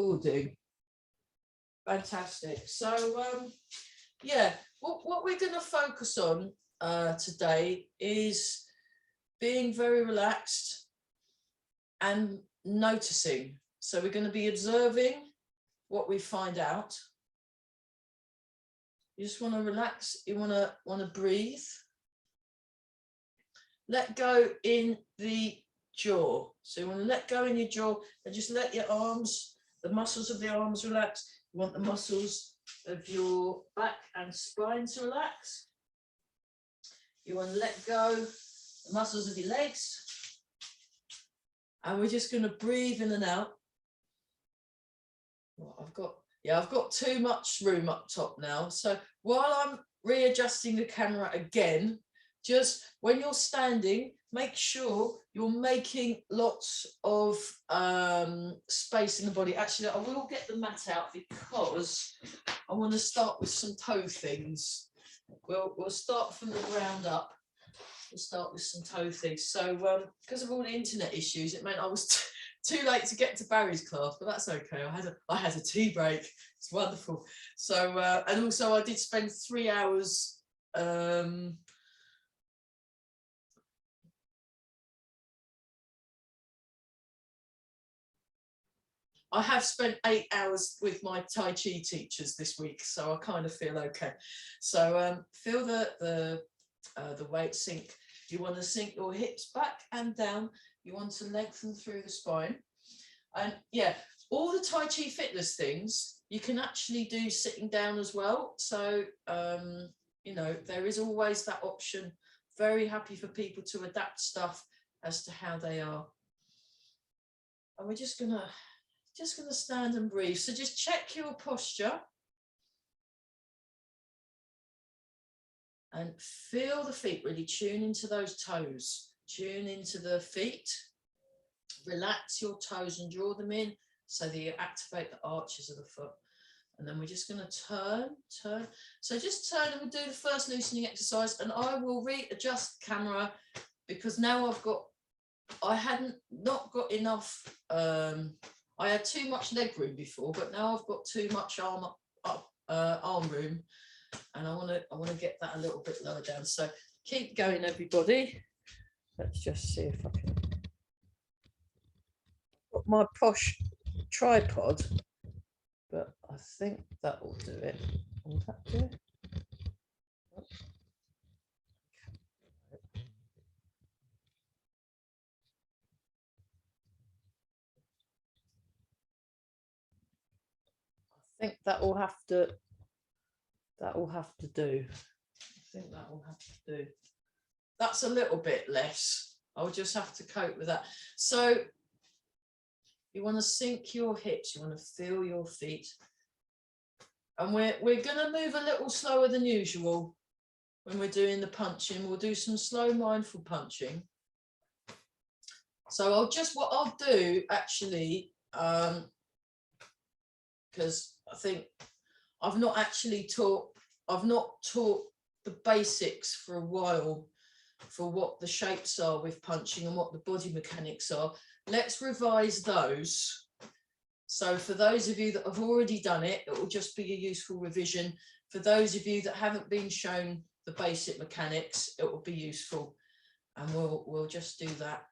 recording. Fantastic. So yeah, what we're going to focus on today is being very relaxed and noticing. So we're going to be observing what we find out. You just want to relax. You want to breathe. Let go in the jaw. So you want to let go in your jaw and just let your arms, the muscles of the arms relax. You want the muscles of your back and spine to relax. You want to let go the muscles of your legs. And we're just going to breathe in and out. Well, I've got too much room up top now. So while I'm readjusting the camera again, just when you're standing, make sure you're making lots of space in the body. Actually, I will get the mat out because I want to start with some toe things. We'll start from the ground up. We'll start with some toe things. So because of all the internet issues, it meant I was too late to get to Barry's class, but that's okay. I had a tea break. It's wonderful. So and also I did spend 3 hours. I have spent 8 hours with my Tai Chi teachers this week, so I kind of feel okay. So feel the weight sink. You want to sink your hips back and down. You want to lengthen through the spine. And yeah, all the Tai Chi fitness things, you can actually do sitting down as well. So, you know, there is always that option. Very happy for people to adapt stuff as to how they are. And we're just gonna stand and breathe. So just check your posture. And feel the feet, really tune into those toes. Tune into the feet. Relax your toes and draw them in so that you activate the arches of the foot. And then we're just going to turn. So just turn and we'll do the first loosening exercise. And I will readjust the camera because now I hadn't not got enough. I had too much leg room before, but now I've got too much arm room. And I want to get that a little bit lower down. So keep going, everybody. Let's just see if I can. Got my posh tripod, but I think that will do it. Will that do it? I think that will have to. That will have to do. I think that will have to do. That's a little bit less. I'll just have to cope with that. So you want to sink your hips. You want to feel your feet. And we're going to move a little slower than usual when we're doing the punching. We'll do some slow mindful punching. So what I'll do actually, because I think I've not taught the basics for a while for what the shapes are with punching and what the body mechanics are. Let's revise those. So for those of you that have already done it, it will just be a useful revision. For those of you that haven't been shown the basic mechanics, it will be useful. And we'll just do that.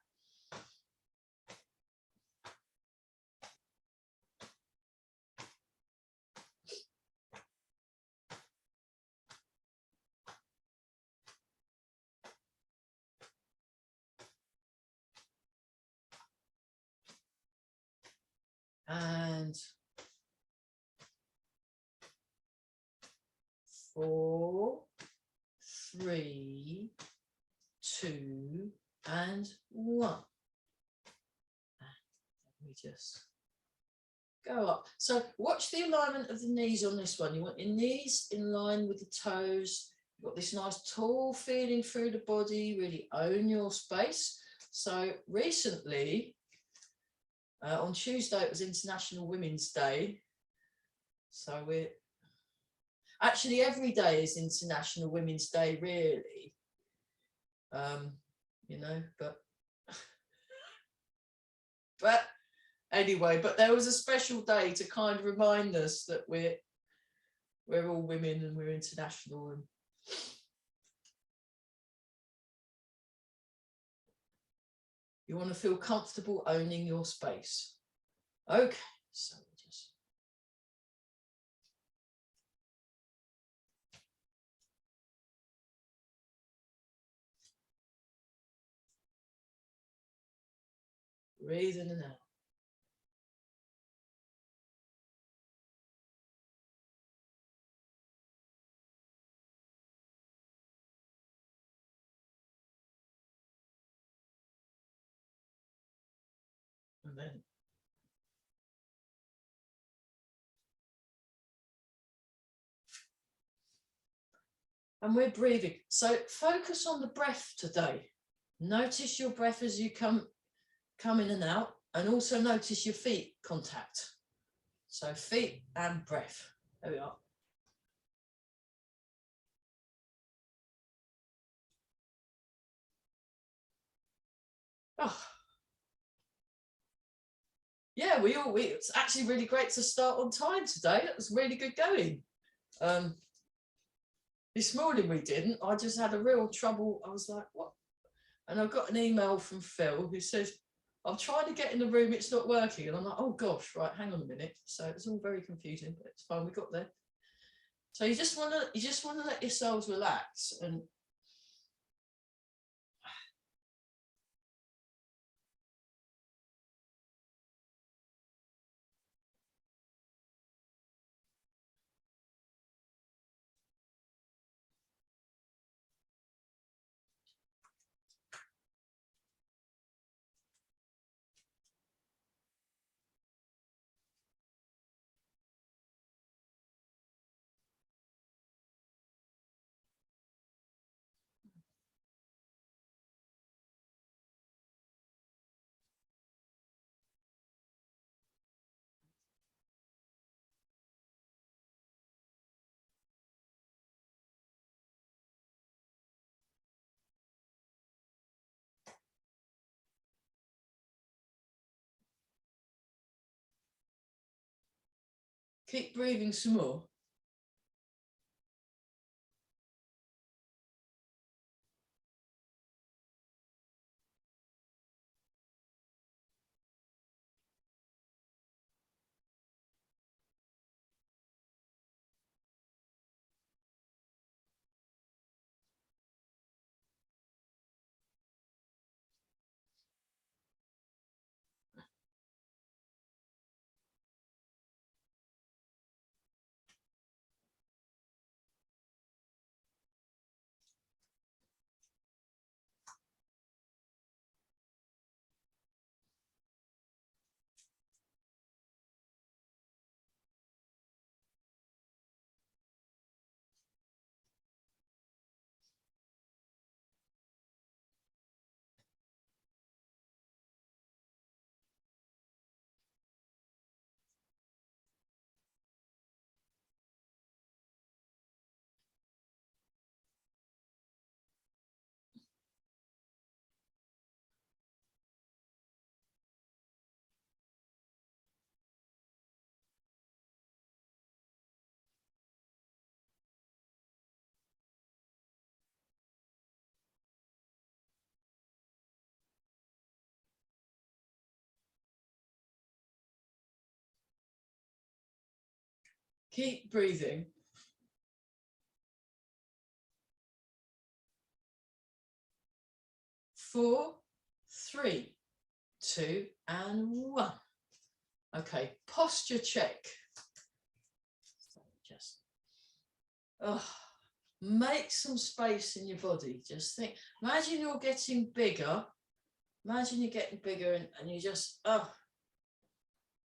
And 4, 3, 2, and 1. And we just go up. So watch the alignment of the knees on this one. You want your knees in line with the toes. You've got this nice tall feeling through the body. Really own your space. So recently, on Tuesday, it was International Women's Day. So we're actually every day is International Women's Day, really. You know, but anyway, but there was a special day to kind of remind us that we're all women and we're international. And you want to feel comfortable owning your space. Okay, so just breathe in and out. And then we're breathing. So focus on the breath today. Notice your breath as you come in and out, and also notice your feet contact. So feet and breath. There we are. Oh. Yeah, it's actually really great to start on time today. It was really good going. This morning we didn't. I just had a real trouble. I was like, what? And I got an email from Phil who says, I'm trying to get in the room, it's not working. And I'm like, oh gosh, right, hang on a minute. So it's all very confusing, but it's fine, we got there. So you just want to let yourselves relax and keep breathing some more. Keep breathing. 4, 3, 2, and 1. Okay, posture check. So just make some space in your body. Just think, imagine you're getting bigger. Imagine you're getting bigger and you just,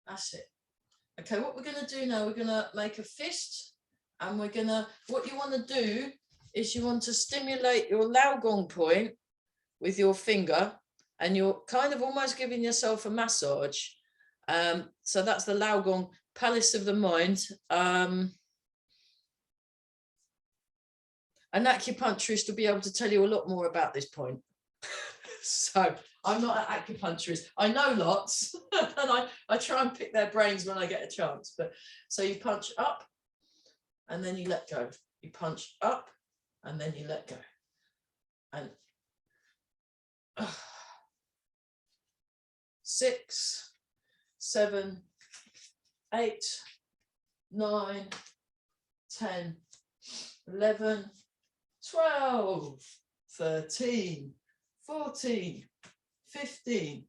that's it. Okay, what we're going to do now, we're going to make a fist, and what you want to do is you want to stimulate your Laogong point with your finger, and you're kind of almost giving yourself a massage. So that's the Laogong, palace of the mind. An acupuncturist will be able to tell you a lot more about this point. So I'm not an acupuncturist. I know lots, and I try and pick their brains when I get a chance. But so you punch up, and then you let go. You punch up, and then you let go. And 6, 7, 8, 9, 10, 11, 12, 13, 14, 15,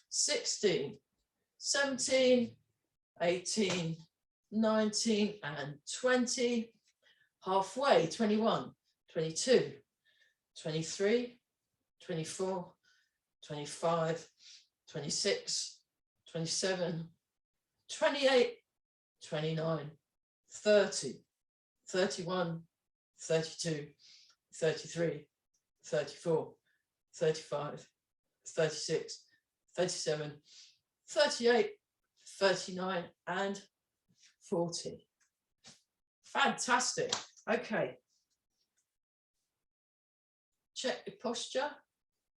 16, 17, 18, 19, and 20. Halfway, 21, 22, 23, 24, 25, 26, 27, 28, 29, 30, 31, 32, 33, 34, 35, 36, 37, 38, 39, and 40. Fantastic. Okay. Check your posture.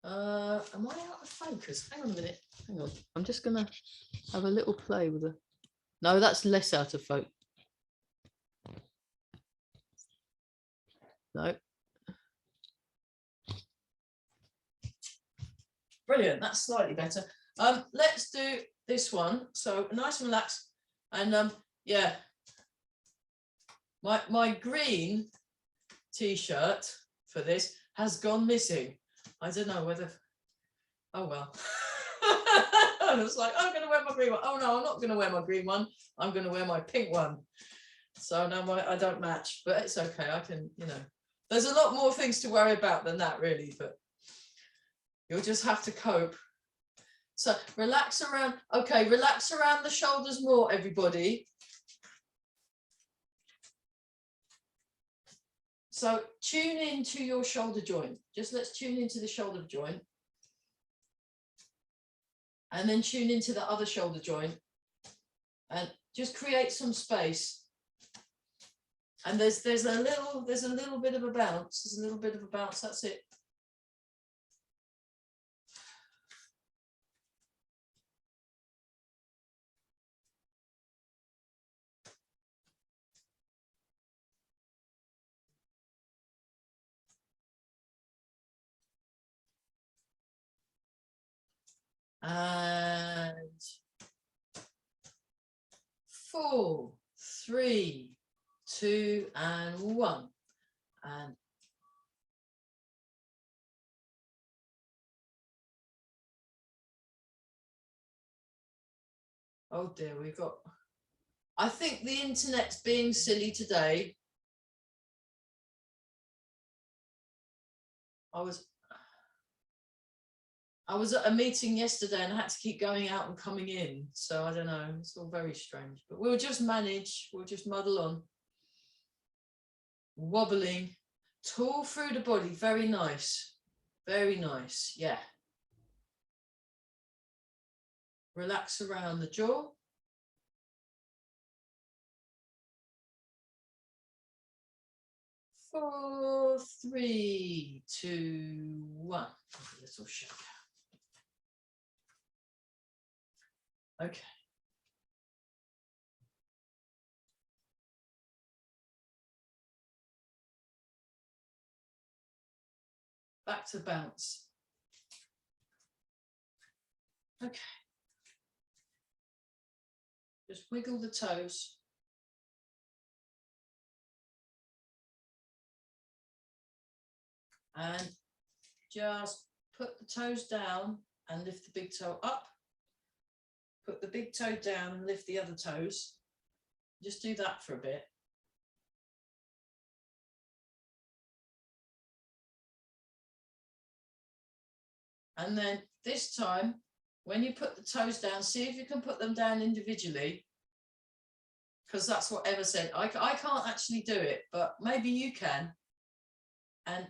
Am I out of focus? Hang on a minute. Hang on. I'm just going to have a little play with the... No, that's less out of focus. No. Brilliant. That's slightly better. Let's do this one. So nice and relaxed. And yeah, my green t-shirt for this has gone missing. I don't know whether... Oh, well. I was like, I'm going to wear my green one. Oh, no, I'm not going to wear my green one. I'm going to wear my pink one. So no, I don't match, but it's okay. I can, you know, there's a lot more things to worry about than that, really, but you'll just have to cope. So relax around. Okay, relax around the shoulders more, everybody. So tune into your shoulder joint. Just let's tune into the shoulder joint. And then tune into the other shoulder joint. And just create some space. And there's a little bit of a bounce. There's a little bit of a bounce. That's it. And 4, 3, 2, and 1. And oh dear, we've got... I think the internet's being silly today. I was at a meeting yesterday and I had to keep going out and coming in. So I don't know, it's all very strange, but we'll just manage. We'll just muddle on. Wobbling, tall through the body. Very nice. Very nice. Yeah. Relax around the jaw. Four, 3, 2, 1. A little shake. Okay. Back to bounce. Okay. Just wiggle the toes. And just put the toes down and lift the big toe up. Put the big toe down and lift the other toes. Just do that for a bit. And then this time, when you put the toes down, see if you can put them down individually, because that's what Eva said. I can't actually do it, but maybe you can. And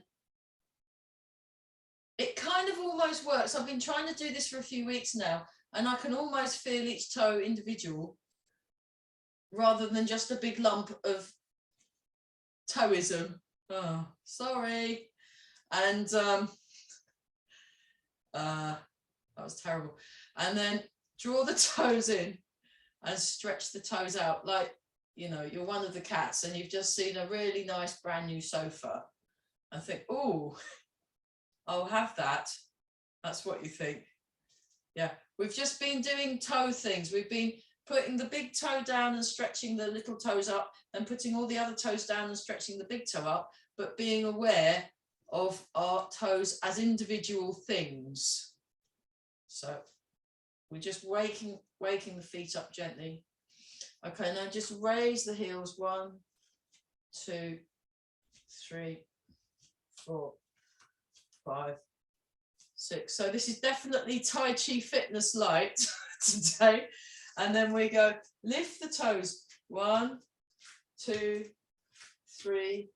it kind of almost works. I've been trying to do this for a few weeks now, and I can almost feel each toe individual rather than just a big lump of toeism. Oh, sorry. And That was terrible. And then draw the toes in and stretch the toes out like, you know, you're one of the cats and you've just seen a really nice brand new sofa and think, oh, I'll have that. That's what you think. Yeah, we've just been doing toe things. We've been putting the big toe down and stretching the little toes up, and putting all the other toes down and stretching the big toe up, but being aware of our toes as individual things. So we're just waking the feet up gently. Okay, now just raise the heels. 1, 2, 3, 4, 5, 6. So this is definitely Tai Chi fitness light today. And then we go lift the toes. 1, 2, 3,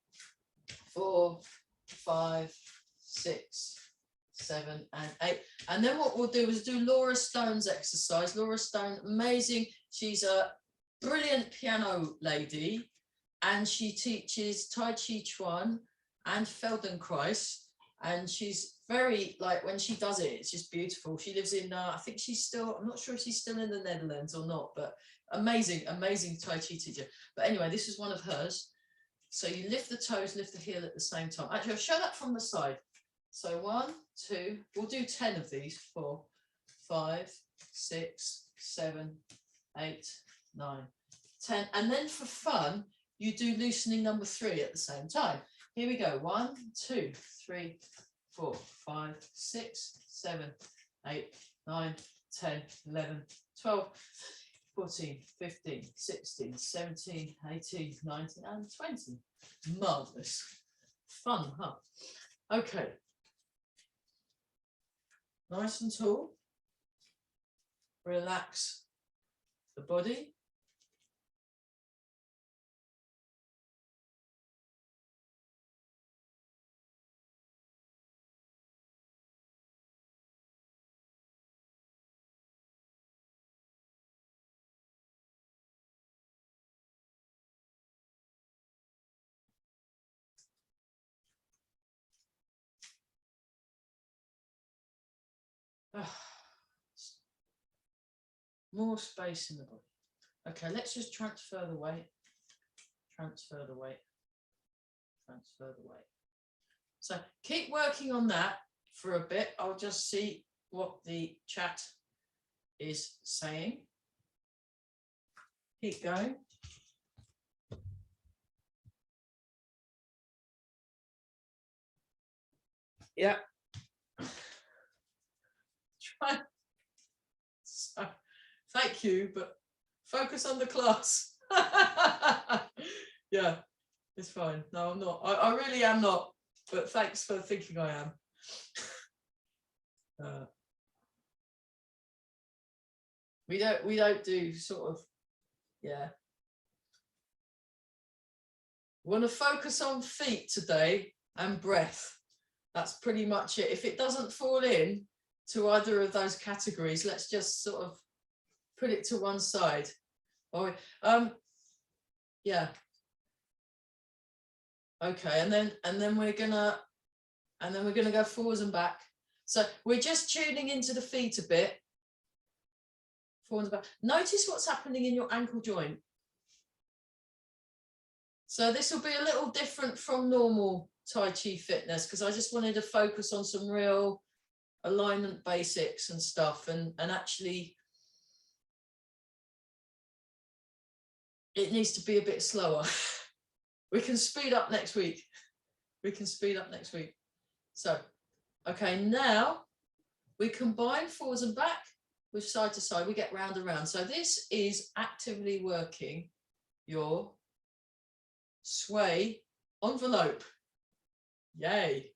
4, 5, 6, 7, and 8. And then what we'll do is do Laura Stone's exercise. Laura Stone, amazing. She's a brilliant piano lady, and she teaches Tai Chi Chuan and Feldenkrais. And she's very, like, when she does it, it's just beautiful. She lives in, I think she's still, I'm not sure if she's still in the Netherlands or not, but amazing Tai Chi teacher. But anyway, this is one of hers. So you lift the toes, lift the heel at the same time. Actually, I'll show that from the side. So 1, 2, we'll do 10 of these. 4, 5, 6, 7, 8, 9, 10. And then for fun, you do loosening number 3 at the same time. Here we go. 1, 2, 3, 4, 5, 6, 7, 8, 9, 10, 11, 12, 14, 15, 16, 17, 18, 19, and 20. Marvelous. Fun, huh? Okay. Nice and tall. Relax the body. More space in the body. Okay, let's just transfer the weight. Transfer the weight. Transfer the weight. So keep working on that for a bit. I'll just see what the chat is saying. Keep going. Yeah. Try. So, thank you, but focus on the class. Yeah, it's fine. No, I'm not. I really am not. But thanks for thinking I am. We don't do sort of, yeah. We want to focus on feet today and breath. That's pretty much it. If it doesn't fall in to either of those categories, let's just sort of put it to one side. Or yeah. Okay, and then we're gonna go forwards and back. So we're just tuning into the feet a bit. Forwards and back. Notice what's happening in your ankle joint. So this will be a little different from normal Tai Chi fitness, because I just wanted to focus on some real alignment basics and stuff, and actually it needs to be a bit slower. We can speed up next week. We can speed up next week. So, okay, now we combine forwards and back with side to side. We get round and round. So this is actively working your sway envelope. Yay.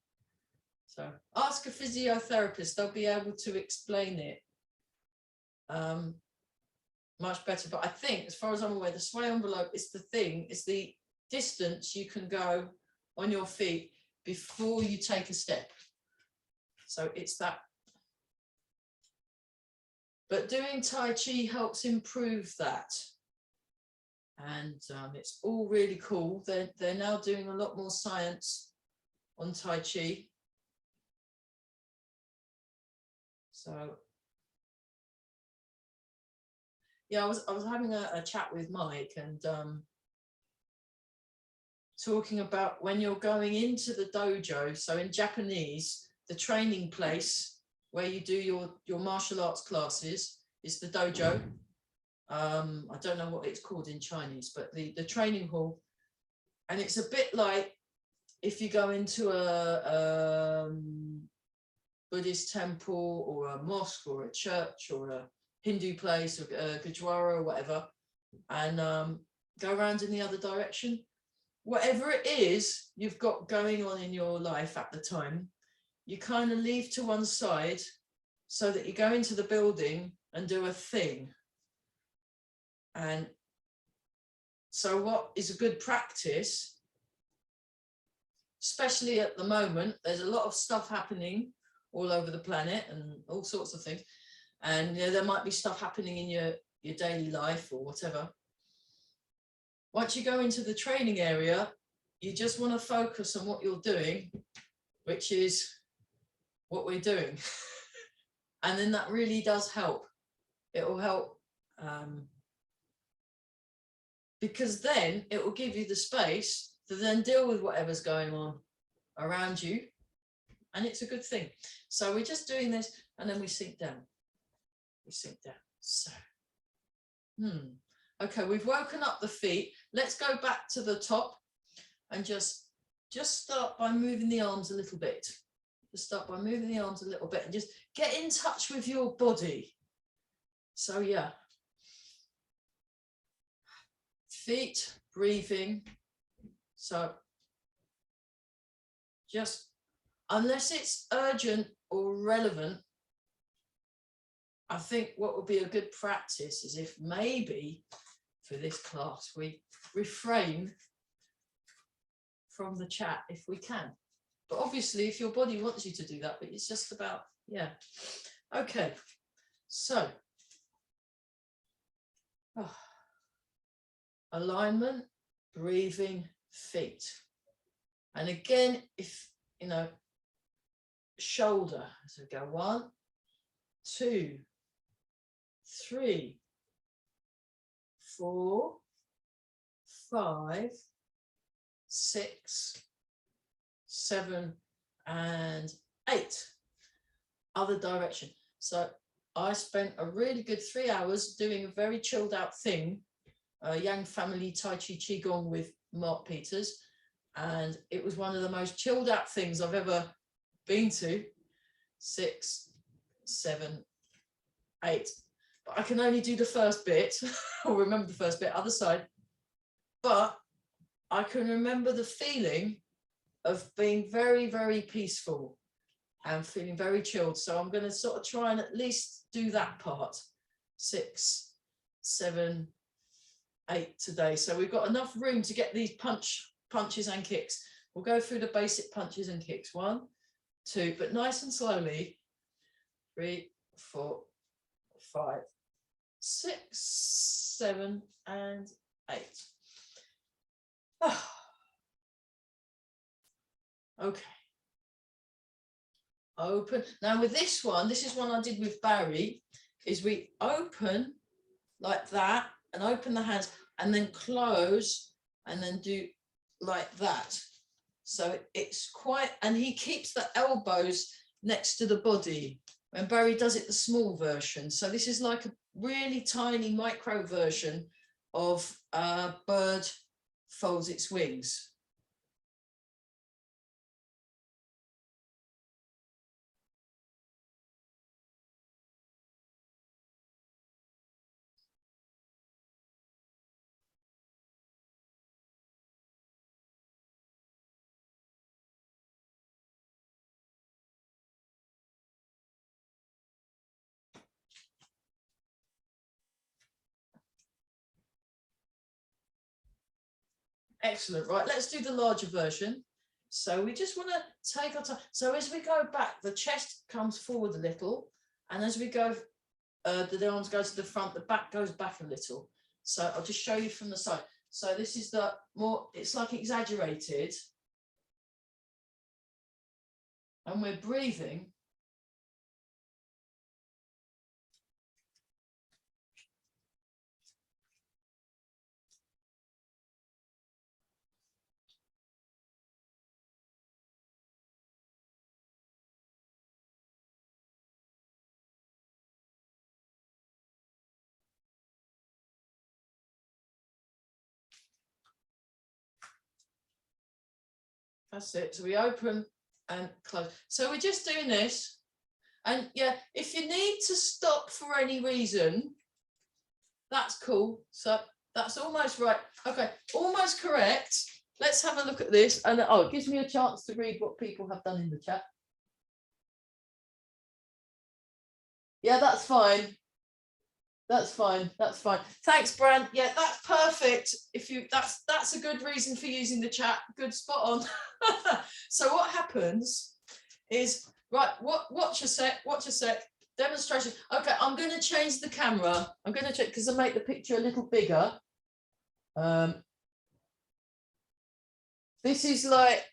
So ask a physiotherapist. They'll be able to explain it much better. But I think, as far as I'm aware, the sway envelope is the thing, it's the distance you can go on your feet before you take a step. So it's that. But doing Tai Chi helps improve that. And it's all really cool. They're now doing a lot more science on Tai Chi. So Yeah, I was having a chat with Mike and talking about when you're going into the dojo. So in Japanese, the training place where you do your martial arts classes is the dojo. I don't know what it's called in Chinese, but the training hall. And it's a bit like if you go into a Buddhist temple or a mosque or a church or a Hindu place or a Gurdwara or whatever, and go around in the other direction. Whatever it is you've got going on in your life at the time, you kind of leave to one side so that you go into the building and do a thing. And so what is a good practice, especially at the moment, there's a lot of stuff happening all over the planet and all sorts of things. And you know, there might be stuff happening in your daily life or whatever. Once you go into the training area, you just want to focus on what you're doing, which is what we're doing. And then that really does help. It will help because then it will give you the space to then deal with whatever's going on around you. And it's a good thing. So we're just doing this and then we sink down. We sink down. So, okay, we've woken up the feet. Let's go back to the top and just start by moving the arms a little bit. Just start by moving the arms a little bit and just get in touch with your body. So yeah. Feet, breathing. So just, unless it's urgent or relevant, I think what would be a good practice is if maybe for this class we refrain from the chat if we can. But obviously if your body wants you to do that, but it's just about, yeah. Okay, so alignment, breathing, feet. And again, if, you know, shoulder, so go 1, 2, 3, 4, 5, 6, 7, and 8. Other direction. So I spent a really good 3 hours doing a very chilled out thing, Yang Family Tai Chi Qigong with Mark Peters. And it was one of the most chilled out things I've ever been to. 6, 7, 8. But I can only do the first bit, or remember the first bit, other side. But I can remember the feeling of being very, very peaceful and feeling very chilled. So I'm going to sort of try and at least do that part. 6, 7, 8 today. So we've got enough room to get these punches and kicks. We'll go through the basic punches and kicks. 1, 2, but nice and slowly. 3, 4, 5, 6, 7, and 8. Oh. Okay. Open. Now with this one, this is one I did with Barry, is we open like that and open the hands and then close and then do like that. So it's quite, and he keeps the elbows next to the body. When Barry does it, the small version. So this is like a really tiny micro version of a bird folds its wings. Excellent. Right, let's do the larger version. So we just want to take our time. So as we go back, the chest comes forward a little, and as we go, the arms go to the front, the back goes back a little. So I'll just show you from the side. So this is the more, it's like exaggerated. And we're breathing. That's it. So we open and close. So we're just doing this. And yeah, if you need to stop for any reason, that's cool. So that's almost right. Okay, almost correct. Let's have a look at this. And oh, it gives me a chance to read what people have done in the chat. Yeah, that's fine. That's fine. That's fine. Thanks, Bran. Yeah, that's perfect. If you that's a good reason for using the chat. Good, spot on. So what happens is, right, watch a sec, demonstration. Okay, I'm going to change the camera. I'm going to check because I make the picture a little bigger. This is like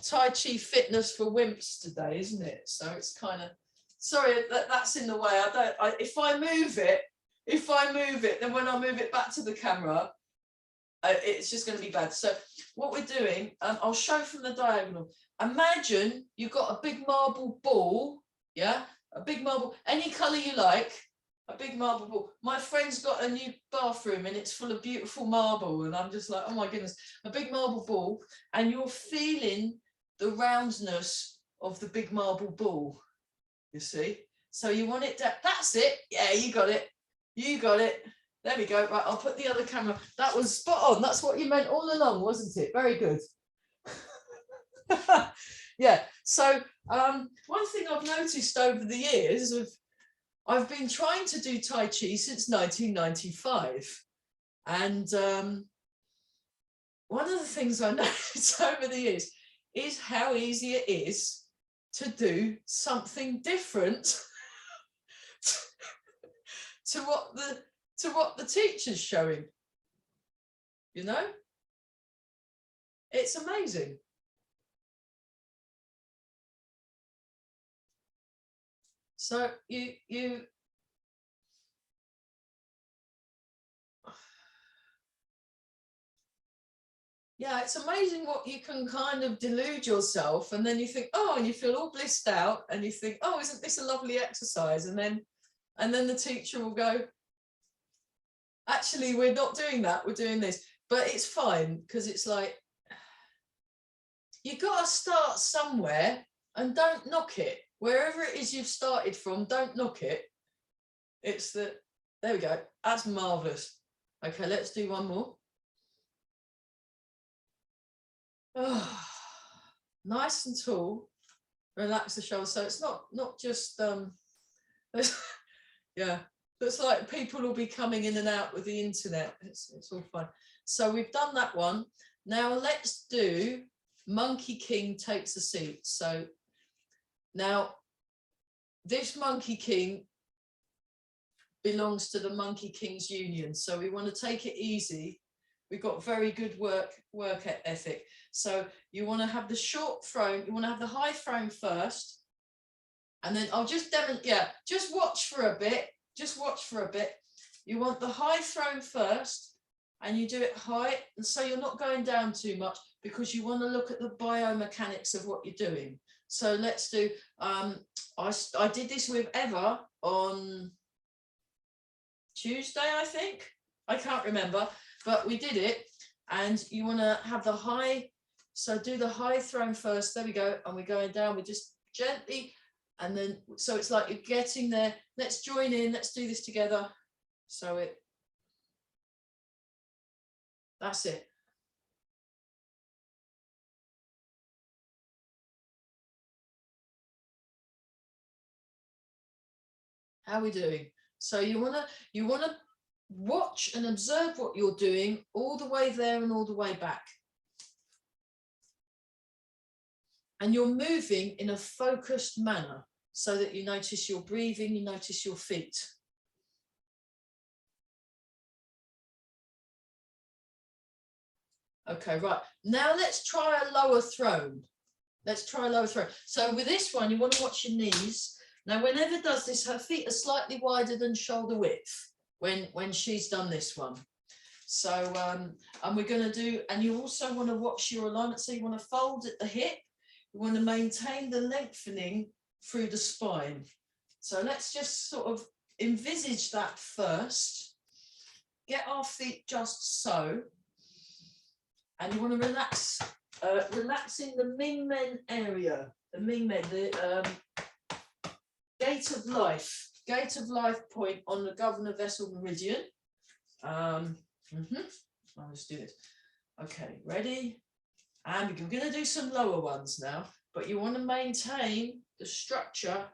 Tai Chi fitness for wimps today, isn't it? So it's kind of, sorry, that's in the way. If I move it, then when I move it back to the camera, it's just going to be bad. So what we're doing, I'll show from the diagonal. Imagine you've got a big marble ball, yeah, a big marble, any color you like, a big marble ball. My friend's got a new bathroom and it's full of beautiful marble, and I'm just like, oh my goodness, a big marble ball, and you're feeling the roundness of the big marble ball, you see? So you want it to, that's it. Yeah, you got it. You got it. There we go. Right, I'll put the other camera. That was spot on. That's what you meant all along, wasn't it? Very good. Yeah. So one thing I've noticed over the years I've been trying to do Tai Chi since 1995. And one of the things I noticed over the years is how easy it is to do something different to what the teacher's showing. You know? It's amazing. So you yeah, it's amazing what you can kind of delude yourself, and then you think, oh, and you feel all blissed out, and you think, oh, isn't this a lovely exercise? And then the teacher will go, actually, we're not doing that, we're doing this. But it's fine, because it's like, you've got to start somewhere, and don't knock it. Wherever it is you've started from, don't knock it. It's the, there we go, that's marvelous. Okay, let's do one more. Oh, nice and tall, relax the shoulders. So it's not just yeah, it's like people will be coming in and out with the internet. It's all fine. So we've done that one. Now let's do Monkey King takes a seat. So now this Monkey King belongs to the Monkey Kings Union. So we want to take it easy. We've got very good work ethic. So you want to have the short thrown, you want to have the high thrown first. And then I'll just demonstrate, just watch for a bit. Just watch for a bit. You want the high thrown first, and you do it high. And so you're not going down too much, because you want to look at the biomechanics of what you're doing. So let's do, I did this with Eva on Tuesday, I think. I can't remember. But we did it, and you want to have the high, so do the high thrown first. There we go, and we're going down. We just gently, and then, so it's like you're getting there. Let's join in, let's do this together. So that's it. How are we doing? So you want to watch and observe what you're doing all the way there and all the way back. And you're moving in a focused manner, so that you notice your breathing, you notice your feet. Okay, right. Now let's try a lower thrown. Let's try a lower thrown. So with this one, you want to watch your knees. Now, when Eva does this, her feet are slightly wider than shoulder width when she's done this one. So, and we're going to do, and you also want to watch your alignment. So you want to fold at the hip. You want to maintain the lengthening through the spine. So let's just sort of envisage that first. Get our feet just so. And you want to relax relaxing the Ming Men area, the Ming Men, the gate of life point on the governor vessel meridian. I'll just do it. Okay, ready? And we're going to do some lower ones now, but you want to maintain the structure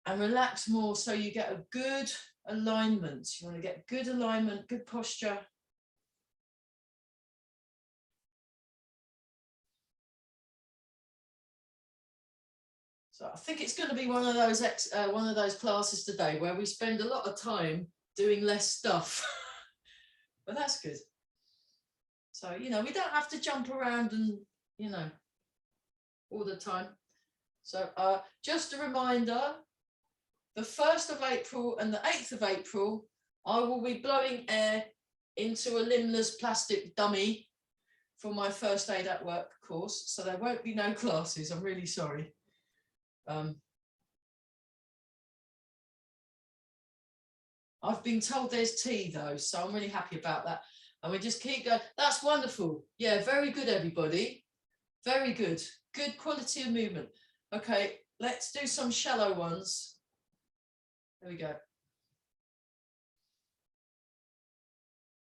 and relax more so you get a good alignment. You want to get good alignment, good posture. So I think it's going to be one of those classes today where we spend a lot of time doing less stuff, but that's good. So, you know, we don't have to jump around and, you know, all the time. So just a reminder, the 1st of April and the 8th of April, I will be blowing air into a limbless plastic dummy for my first aid at work course. So there won't be no classes. I'm really sorry. I've been told there's tea though, so I'm really happy about that. And we just keep going. That's wonderful. Yeah, very good, everybody. Very good. Good quality of movement. Okay, let's do some shallow ones. There we go.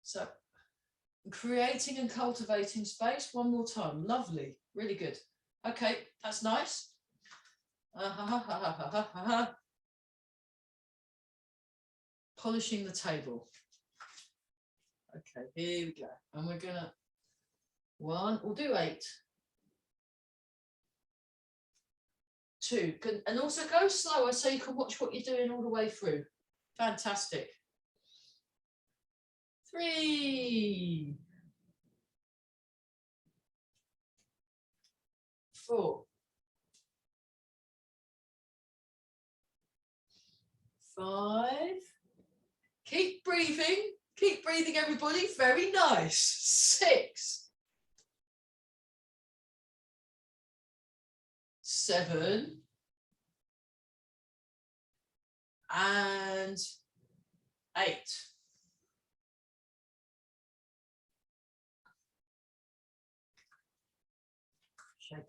So, creating and cultivating space. One more time. Lovely. Really good. Okay, that's nice. Polishing the table. Okay, here we go. And we're gonna, we'll do 8. 2, and also go slower so you can watch what you're doing all the way through. Fantastic. 3, 4, 5. Keep breathing, everybody. Very nice. 6, 7, and 8. Shake.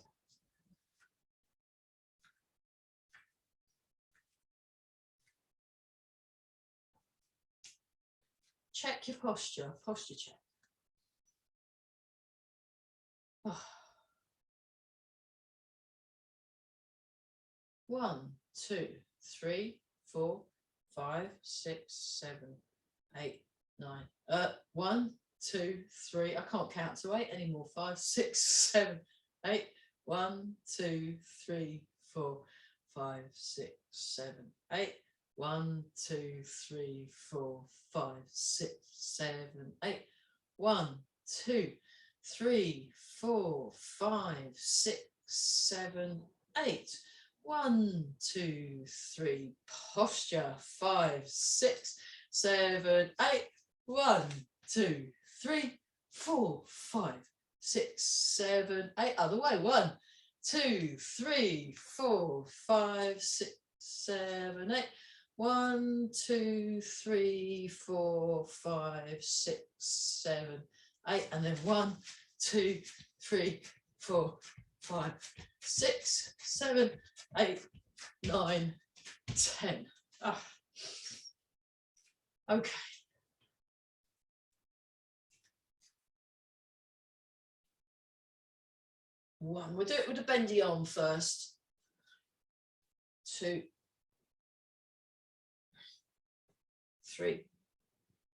Check your posture check. Oh. 1, 2, 3, 4, 5, 6, 7, 8, 9. 1, 2, 3. I can't count to 8 anymore. 5, 6, 7, 8. 1, 2, 3, 4, 5, 6, 7, 8. 1, 2, 3, 4, 5, 6, 7, 8. 1, 2, 3, 4, 5, 6, 7, 8. 1, 2, 3. Posture. 5, 6, 7, 8. 1, 2, 3, 4, 5, 6, 7, 8. Other way. 1, 2, 3, 4, 5, 6, 7, 8. 1, 2, 3, 4, 5, 6, 7, 8. And then 1, 2, 3, 4, 5, 6, 7, 8, 9, 10. Ah. Okay. One. We'll do it with a bendy arm first. 2, 3.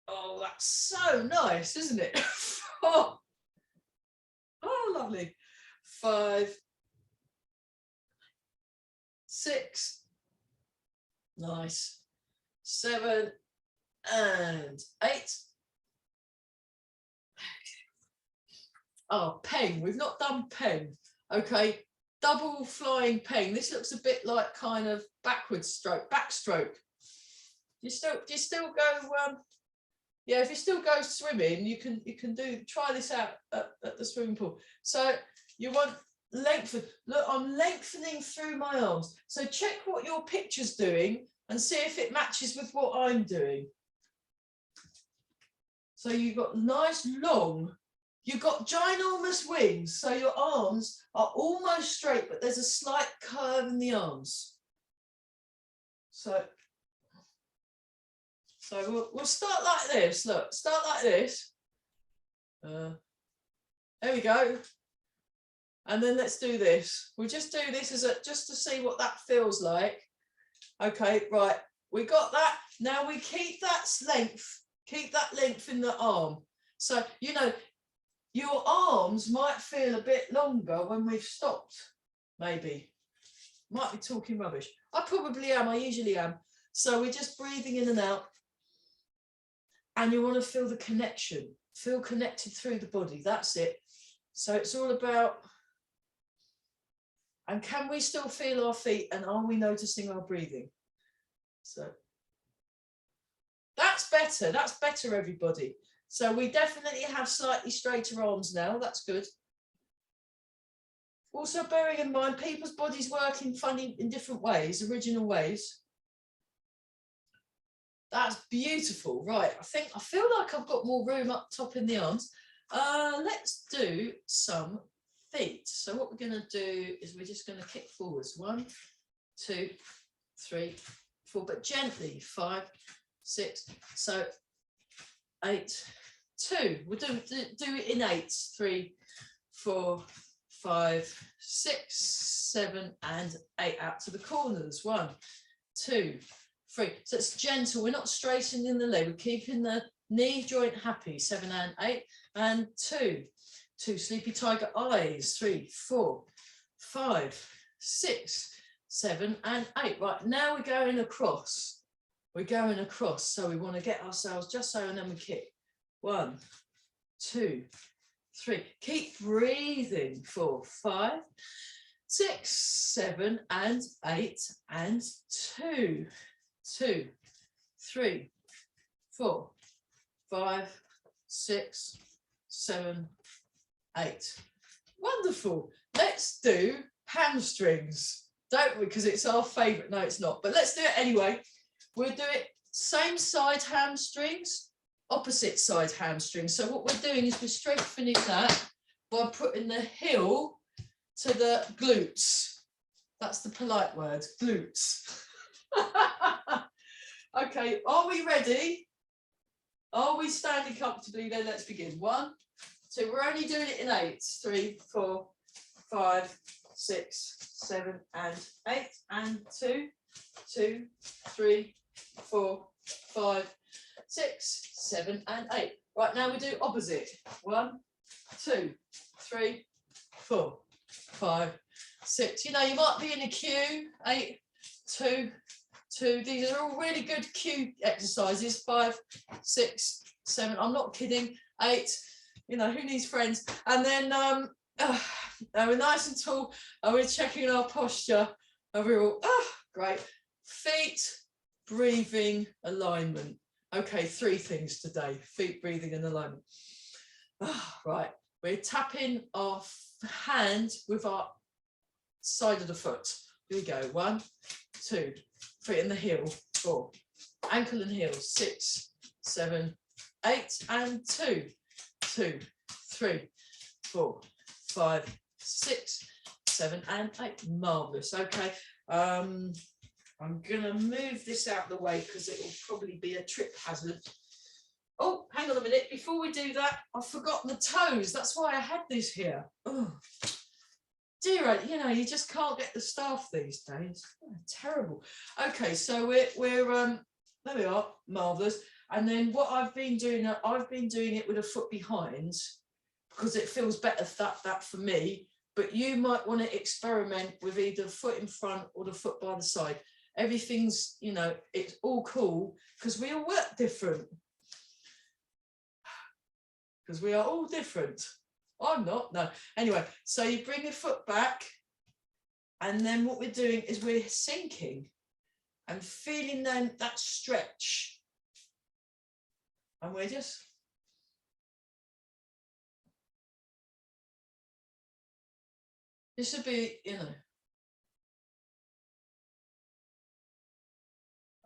Oh, that's so nice, isn't it? 4. Oh, lovely. 5, 6. Nice. 7 and 8. Oh, peng. We've not done peng. Okay. Double flying peng. This looks a bit like kind of backwards stroke, backstroke. Do you still go? Yeah, if you still go swimming, you can try this out at the swimming pool. So you want lengthen. Look, I'm lengthening through my arms. So check what your picture's doing and see if it matches with what I'm doing. So you've got nice long You've got ginormous wings, so your arms are almost straight, but there's a slight curve in the arms. So we'll start like this. Look, start like this. There we go. And then let's do this. We'll just do this as just to see what that feels like. Okay, right. We got that. Now we keep that length in the arm. So, you know, your arms might feel a bit longer when we've stopped, maybe. Might be talking rubbish. I probably am. I usually am. So we're just breathing in and out. And you want to feel the connection. Feel connected through the body. That's it. So it's all about, and can we still feel our feet, and are we noticing our breathing? So that's better, everybody. So we definitely have slightly straighter arms now. That's good. Also bearing in mind, people's bodies work in different ways, original ways. That's beautiful. Right, I feel like I've got more room up top in the arms. Let's do some feet. So what we're going to do is we're just going to kick forwards. 1, 2, 3, 4, but gently. 5, 6, so 8, 2. We'll do it in 8s. 3, 4, 5, 6, 7, and 8 out to the corners. 1, 2, 3. So it's gentle. We're not straightening the leg. We're keeping the knee joint happy. 7 and 8 and 2. 2 sleepy tiger eyes. 3, 4, 5, 6, 7 and 8. Right, now we're going across. We're going across. So we want to get ourselves just so, and then we kick. 1, 2, 3. Keep breathing. 4, 5, 6, 7 and 8 and 2. 2, 3, 4, 5, 6, 7, 8. Wonderful. Let's do hamstrings, don't we? Because it's our favourite. No, it's not. But let's do it anyway. We'll do it same side hamstrings, opposite side hamstrings. So what we're doing is we're strengthening that by putting the heel to the glutes. That's the polite word, glutes. Okay, are we ready? Are we standing comfortably? Then let's begin. 1, 2, we're only doing it in 8s. 3, 4, 5, 6, 7 and 8 and 2, 2, 3, 4, 5, 6, 7 and 8. Right, now we do opposite. 1, 2, 3, 4, 5, 6. You know, you might be in a queue. 8, 2, 2. These are all really good queue exercises. 5, 6, 7. I'm not kidding. 8. You know, who needs friends? And then we're nice and tall, and we're checking our posture, and we're all great. Feet, breathing, alignment. Okay, 3 things today: feet, breathing, and alignment. Right, we're tapping our hand with our side of the foot. Here we go. 1, 2, 3, and the heel. 4, ankle and heel. 6, 7, 8, and 2, 2, 3, 4, 5, 6, 7, and 8. Marvelous. Okay. I'm gonna move this out of the way because it will probably be a trip hazard. Oh, hang on a minute. Before we do that, I've forgotten the toes. That's why I had this here. Oh, dear, you know, you just can't get the staff these days. Oh, terrible. Okay, so we're there we are. Marvelous. And then what I've been doing it with a foot behind because it feels better that for me. But you might want to experiment with either foot in front or the foot by the side. Everything's, you know, it's all cool because we all work different. Because we are all different. I'm not, no. Anyway, so you bring your foot back, and then what we're doing is we're sinking and feeling that stretch. And we're just this should be, you know.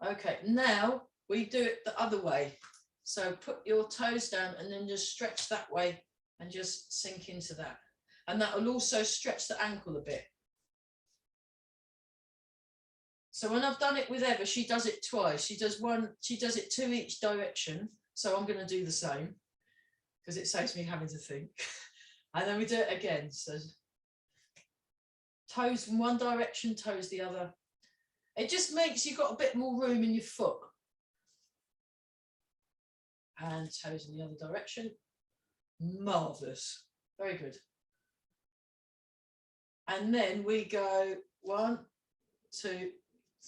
Okay, now we do it the other way. So put your toes down and then just stretch that way and just sink into that. And that will also stretch the ankle a bit. So when I've done it with Eva, she does it twice. She does it 2 each direction. So I'm going to do the same because it saves me having to think. And then we do it again. So toes from one direction, toes the other. It just makes you've got a bit more room in your foot. And toes in the other direction. Marvellous. Very good. And then we go 1, 2,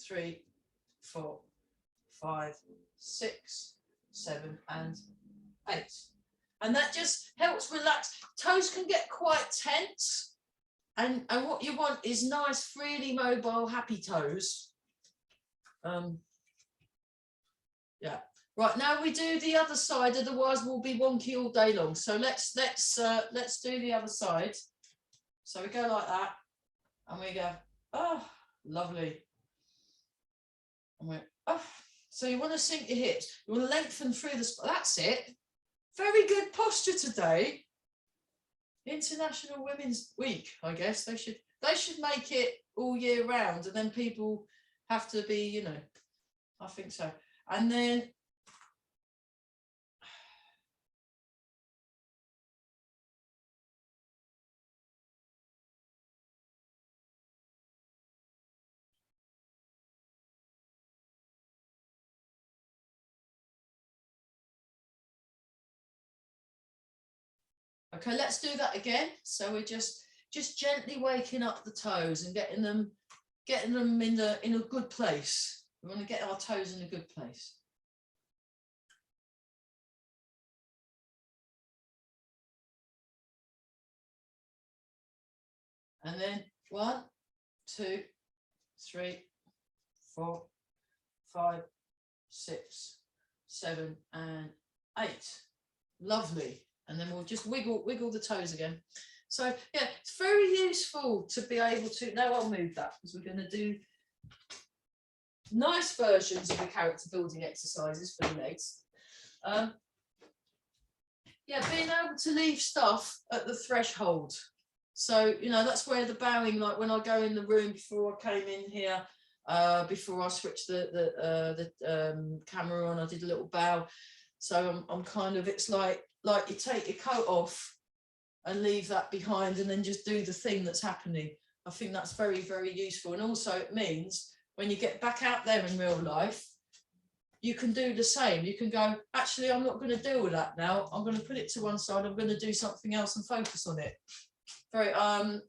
3, 4, 5, 6, 7, and 8. And that just helps relax. Toes can get quite tense. And what you want is nice, freely mobile, happy toes. Yeah. Right, now we do the other side, otherwise we'll be wonky all day long. So let's do the other side. So we go like that, and we go, oh, lovely. And we're, oh. So you want to sink your hips. You want to lengthen through the spine. That's it. Very good posture today. International Women's Week, I guess. They should make it all year round, and then people have to be, you know, I think so. And then okay, let's do that again. So we're just gently waking up the toes and getting them in a good place. We want to get our toes in a good place. And then 1, 2, 3, 4, 5, 6, 7, and 8. Lovely. And then we'll just wiggle the toes again. So yeah, it's very useful to be able to, now I'll move that because we're going to do nice versions of the character building exercises for the legs. Yeah, being able to leave stuff at the threshold. So, you know, that's where the bowing, like when I go in the room before I came in here, before I switched the camera on, I did a little bow. So I'm kind of, it's like you take your coat off and leave that behind and then just do the thing that's happening. I think that's very, very useful. And also it means when you get back out there in real life, you can do the same. You can go, actually, I'm not going to deal with that now. I'm going to put it to one side. I'm going to do something else and focus on it. Very,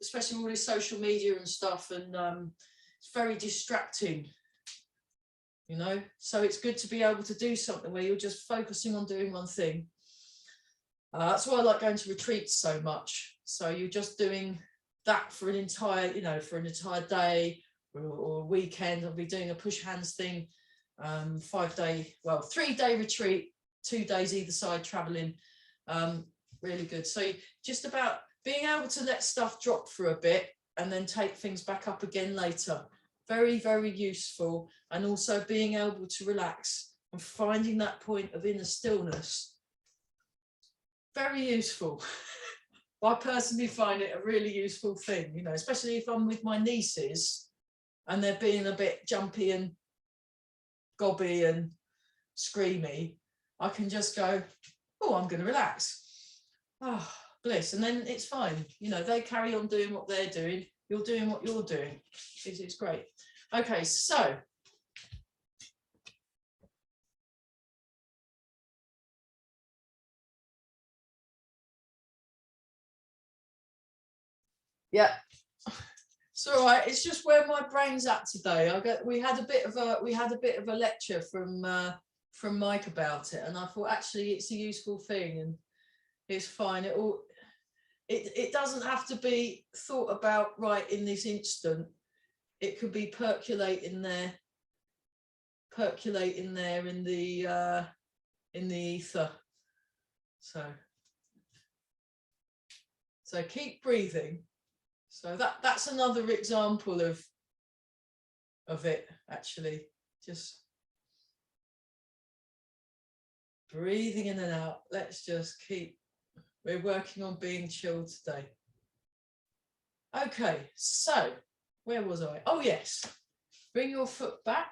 especially with all this social media and stuff, and it's very distracting, you know. So it's good to be able to do something where you're just focusing on doing one thing. That's why I like going to retreats so much. So you're just doing that for an entire, you know, for an entire day or a weekend. I'll be doing a push hands thing, 3-day retreat, 2 days either side traveling. Really good. So just about being able to let stuff drop for a bit and then take things back up again later. Very, very useful. And also being able to relax and finding that point of inner stillness. Very useful. I personally find it a really useful thing, you know, especially if I'm with my nieces and they're being a bit jumpy and gobby and screamy. I can just go, oh, I'm going to relax. Oh, bliss. And then it's fine. You know, they carry on doing what they're doing. You're doing what you're doing. It's great. Okay, so yeah, it's all right. It's just where my brain's at today. We had a bit of a lecture from Mike about it, and I thought actually it's a useful thing and it's fine. It doesn't have to be thought about right in this instant. It could be percolating there in the ether. So keep breathing. So that's another example of it, actually. Just breathing in and out. Let's just keep We're working on being chilled today. Okay, so where was I? Oh yes, bring your foot back.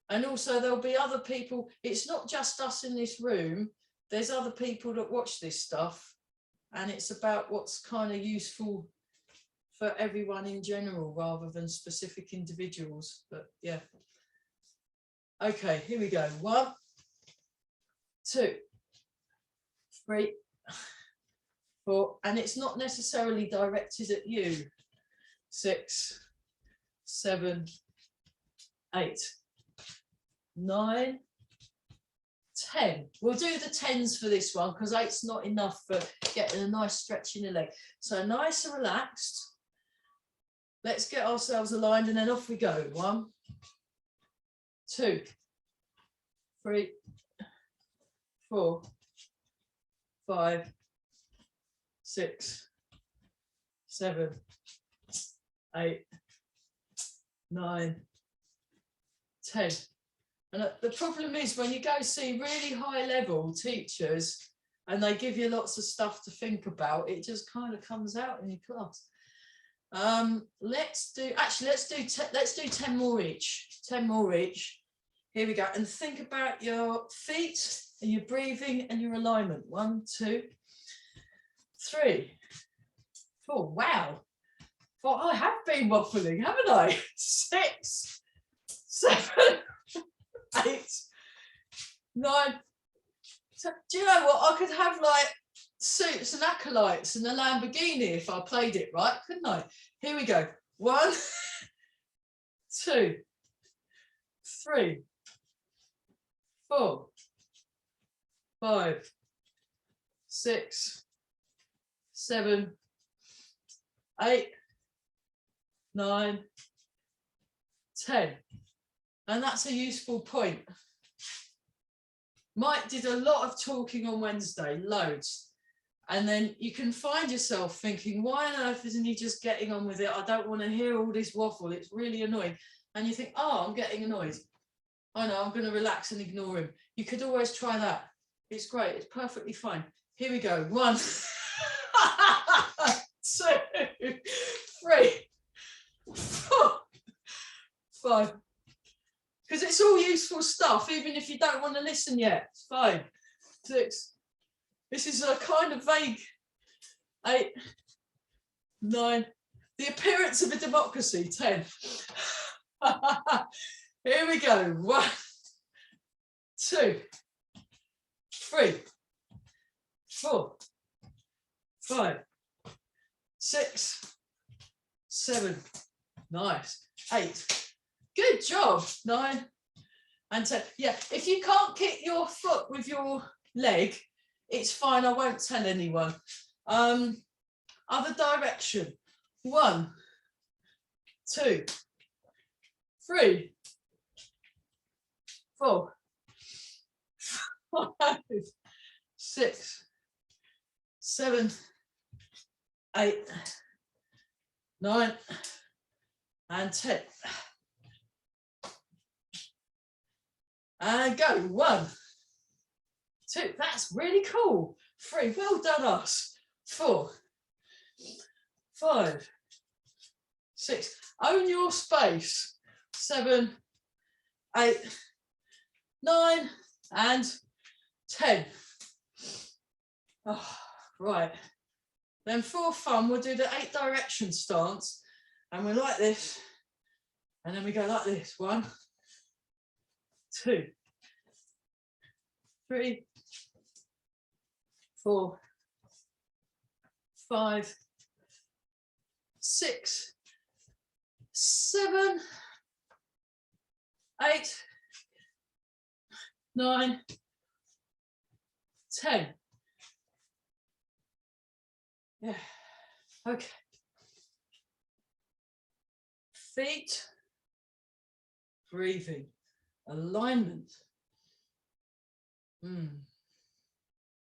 And also there'll be other people. It's not just us in this room. There's other people that watch this stuff, and it's about what's kind of useful for everyone in general rather than specific individuals. But yeah. Okay, here we go. 1, 2, 3, 4, and it's not necessarily directed at you. 6, 7, 8, 9, 10. We'll do the 10s for this one because 8's not enough for getting a nice stretch in the leg. So nice and relaxed. Let's get ourselves aligned and then off we go. 1, 2, 3, 4, 5, 6, 7, 8, 9, 10. And the problem is when you go see really high level teachers and they give you lots of stuff to think about, it just kind of comes out in your class. Let's do 10 more each. 10 more each. Here we go. And think about your feet and your breathing and your alignment. 1, 2, 3, 4. Wow. Well, I have been waffling, haven't I? 6, 7, 8, 9. So, do you know what? I could have like suits and acolytes and a Lamborghini if I played it right, couldn't I? Here we go. 1, 2, 3, 4, 5, 6, 7, 8, 9, 10. And that's a useful point. Mike did a lot of talking on Wednesday, loads. And then you can find yourself thinking, why on earth isn't he just getting on with it? I don't want to hear all this waffle. It's really annoying. And you think, oh, I'm getting annoyed. I know, I'm going to relax and ignore him. You could always try that. It's great. It's perfectly fine. Here we go. 1, 2, 3, 4, 5. Because it's all useful stuff, even if you don't want to listen yet. 5, 6. This is a kind of vague. 8, 9. The appearance of a democracy. 10. Here we go. 1, 2, 3, 4, 5, 6, 7. Nice. 8. Good job. 9 and 10. Yeah, if you can't kick your foot with your leg, it's fine. I won't tell anyone. Other direction. 1, 2, 3, 4, 5, 6, 7, 8, 9 and 10. And go. 1, 2. That's really cool. 3. Well done, us. 4, 5, 6. Own your space. 7, 8, 9 and 10. Oh, right. Then for fun, we'll do the 8 direction stance. And we're like this. And then we go like this. 1, 2, 3, 4, 5, 6, 7, 8, 9, 10. Yeah, okay. Feet, breathing, alignment.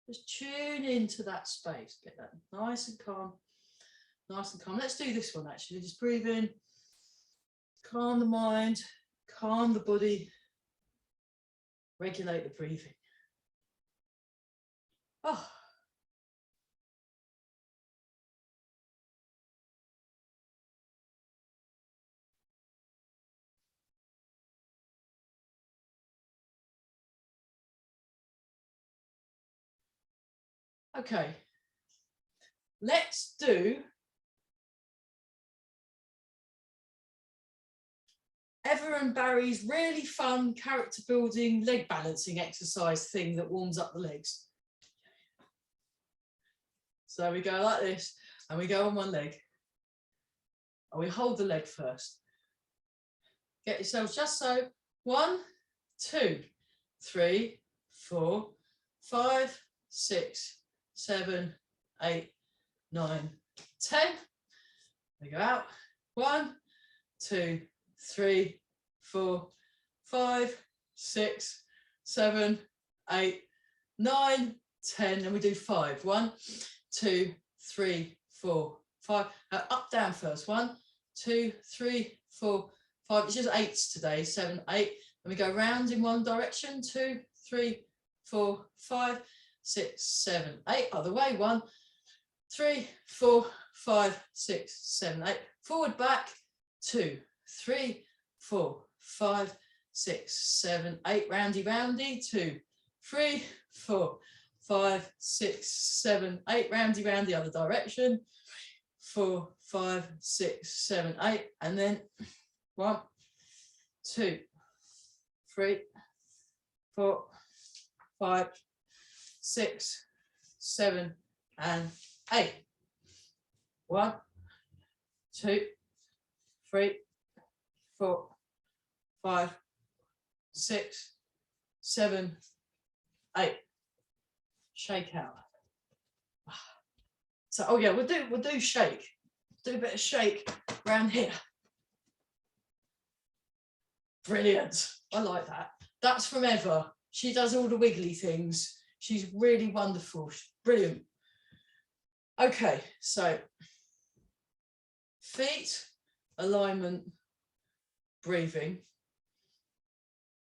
Just tune into that space. Get that nice and calm, nice and calm. Let's do this one actually. Just breathe in, calm the mind, calm the body, regulate the breathing. Oh, Okay, let's do Eva and Barry's really fun character building leg balancing exercise thing that warms up the legs. So we go like this, and we go on one leg, and we hold the leg first. Get yourselves just so. 1, 2, 3, 4, 5, 6, 7, 8, 9, 10. We go out. 1, 2, 3, 4, 5, 6, 7, 8, 9, 10. And we do 5. 1, 2, 3, 4, 5. Up, down first. 1, 2, 3, 4, 5. It's just 8s today. 7, 8. And we go round in one direction. 2, 3, 4, 5, 6, 7, 8. Other way. 1, 3, 4, 5, 6, 7, 8. Forward, back. 2, 3, 4, 5, 6, 7, 8. Roundy, roundy. 2, 3, 4, 5, 6, 7, 8. Roundy, round the other direction. 4, 5, 6, 7, 8. And then 1, 2, 3, 4, 5, 6, 7, and 8. 1, 2, 3, 4, 5, 6, 7, 8. Shake out. So, oh yeah, we'll do shake. Do a bit of shake around here. Brilliant. I like that. That's from Eva. She does all the wiggly things. She's really wonderful. She's brilliant. Okay, so feet, alignment, breathing.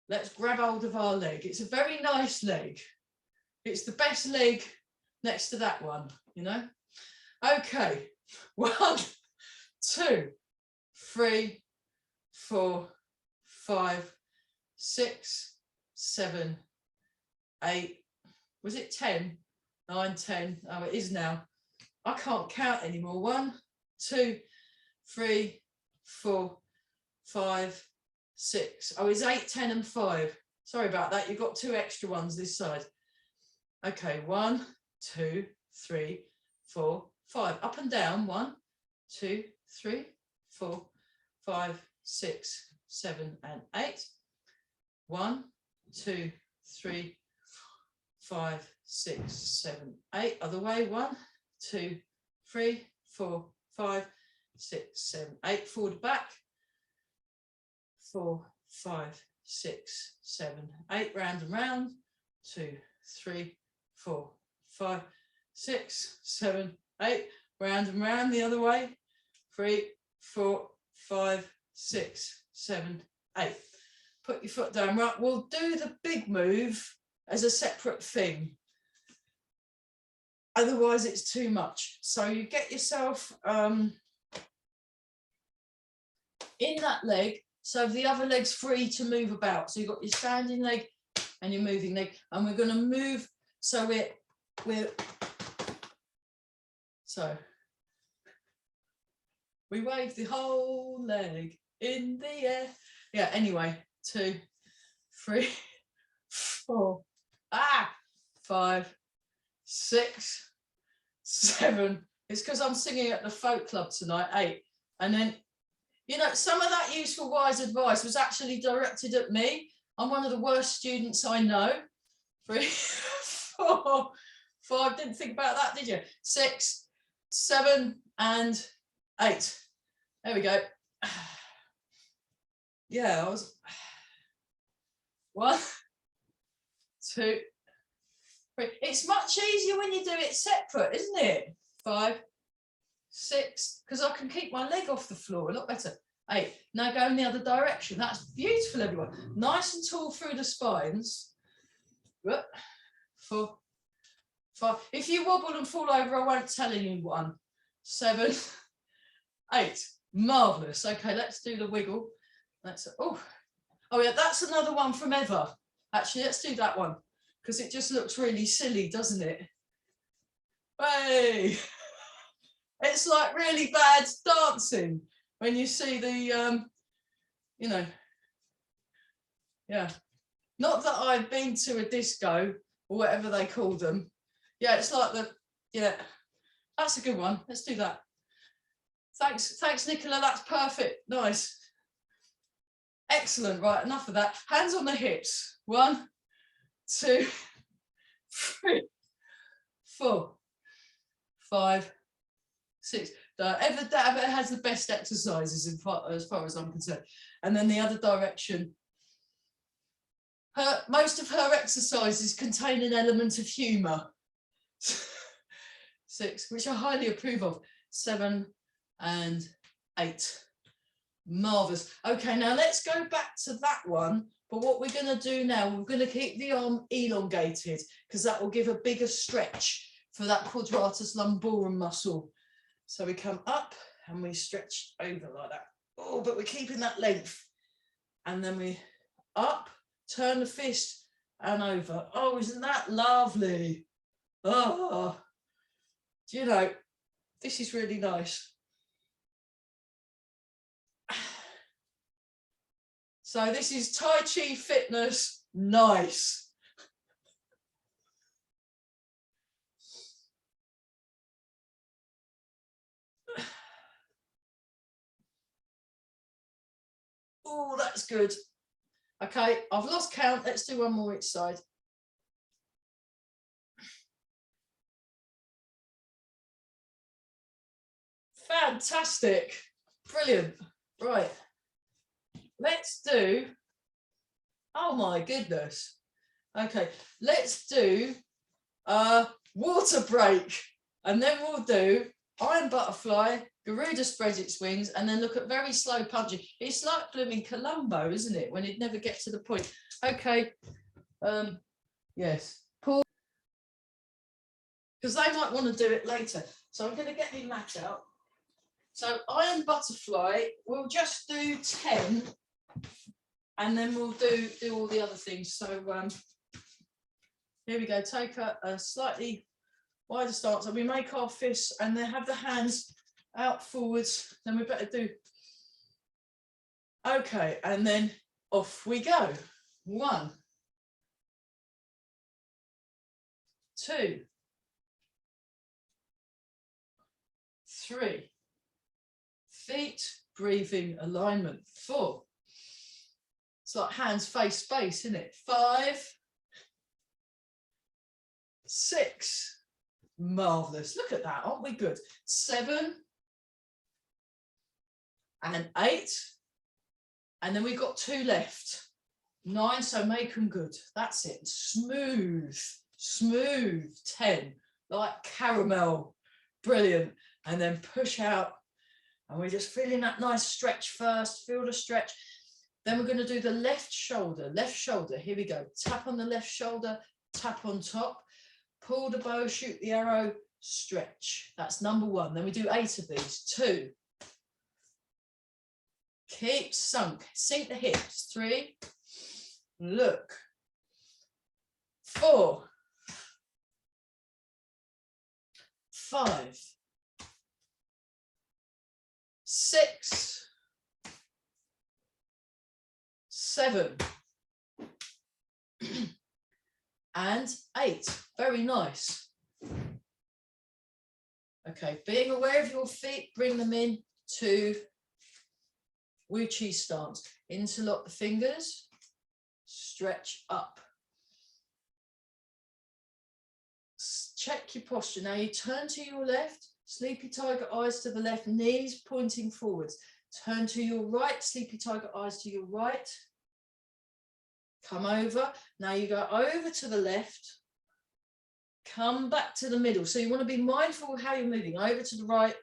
Let's grab hold of our leg. It's a very nice leg. It's the best leg next to that one, you know? Okay, 1, 2, 3, 4, 5, 6, 7, 8. Was it 10? 9, 10. Oh, it is now. I can't count anymore. 1, 2, 3, 4, 5, 6. Oh, it's 8, 10, and 5. Sorry about that. You've got 2 extra ones this side. Okay, 1, 2, 3, 4, 5. Up and down. 1, 2, 3, 4, 5, 6, 7, and 8. 1, 2, 3, 5, 6, 7, 8. Other way. 1, 2, 3, 4, 5, 6, 7, 8. Forward, back. 4, 5, 6, 7, 8. Round and round. 2, 3, 4, 5, 6, 7, 8. Round and round the other way. 3, 4, 5, 6, 7, 8. Put your foot down. Right, we'll do the big move as a separate thing. Otherwise, it's too much. So you get yourself in that leg, so the other leg's free to move about. So you've got your standing leg and your moving leg, and we're going to move. So we wave the whole leg in the air. Yeah. Anyway, 2, 3, 4, 5, 6, 7. It's because I'm singing at the folk club tonight. 8. And then, you know, some of that useful wise advice was actually directed at me. I'm one of the worst students I know. 3, 4, 5. Didn't think about that, did you? 6, 7, and 8. There we go. Yeah, I was 1, 2, 3. It's much easier when you do it separate, isn't it? 5, 6, because I can keep my leg off the floor a lot better. 8. Now go in the other direction. That's beautiful, everyone. Nice and tall through the spines. 4, 5. If you wobble and fall over, I won't tell anyone. 7, 8. Marvellous. Okay, let's do the wiggle. Oh yeah, that's another one from Eva. Actually, let's do that one because it just looks really silly, doesn't it? Hey, it's like really bad dancing when you see the, you know, yeah. Not that I've been to a disco or whatever they call them. Yeah, it's like the, yeah, that's a good one. Let's do that. Thanks, Nicola. That's perfect. Nice. Excellent. Right, enough of that. Hands on the hips. 1, 2, 3, 4, 5, 6. Ever has the best exercises as far as I'm concerned. And then the other direction. Most of her exercises contain an element of humour. 6, which I highly approve of. 7 and 8. Marvellous. Okay, now let's go back to that one. But what we're going to do now, we're going to keep the arm elongated because that will give a bigger stretch for that quadratus lumborum muscle. So we come up and we stretch over like that. Oh, but we're keeping that length. And then we up, turn the fist and over. Oh, isn't that lovely? Oh, do you know, this is really nice. So this is Tai Chi fitness, nice. Oh, that's good. Okay, I've lost count. Let's do one more each side. Fantastic. Brilliant. Right. Let's do, oh my goodness. Okay, let's do a water break. And then we'll do iron butterfly, Garuda spreads its wings, and then look at very slow punching. It's like blooming Columbo, isn't it? When it never gets to the point. Okay. Yes. Pause. Because they might want to do it later. So I'm going to get my mat out. So iron butterfly, we'll just do 10 and then we'll do all the other things. So here we go. Take a slightly wider stance and we make our fists and then have the hands out forwards. Then we better do. Okay, and then off we go. 1, 2, 3. Feet, breathing alignment. 4. It's like hands face space, isn't it? 5, 6. Marvellous. Look at that, aren't we good? 7 and 8. And then we've got 2 left. 9, so make them good. That's it. Smooth, smooth. 10, like caramel. Brilliant. And then push out. And we're just feeling that nice stretch first. Feel the stretch. Then we're going to do the left shoulder. Left shoulder. Here we go. Tap on the left shoulder. Tap on top. Pull the bow. Shoot the arrow. Stretch. That's number 1. Then we do 8 of these. 2. Keep sunk. Sink the hips. 3. Look. 4. 5. 6. 7. And 8. Very nice. Okay, being aware of your feet, bring them in to Wu Chi stance. Interlock the fingers, stretch up. Check your posture. Now you turn to your left, sleepy tiger eyes to the left, knees pointing forwards. Turn to your right, sleepy tiger eyes to your right. Come over. Now you go over to the left. Come back to the middle. So you want to be mindful of how you're moving. Over to the right.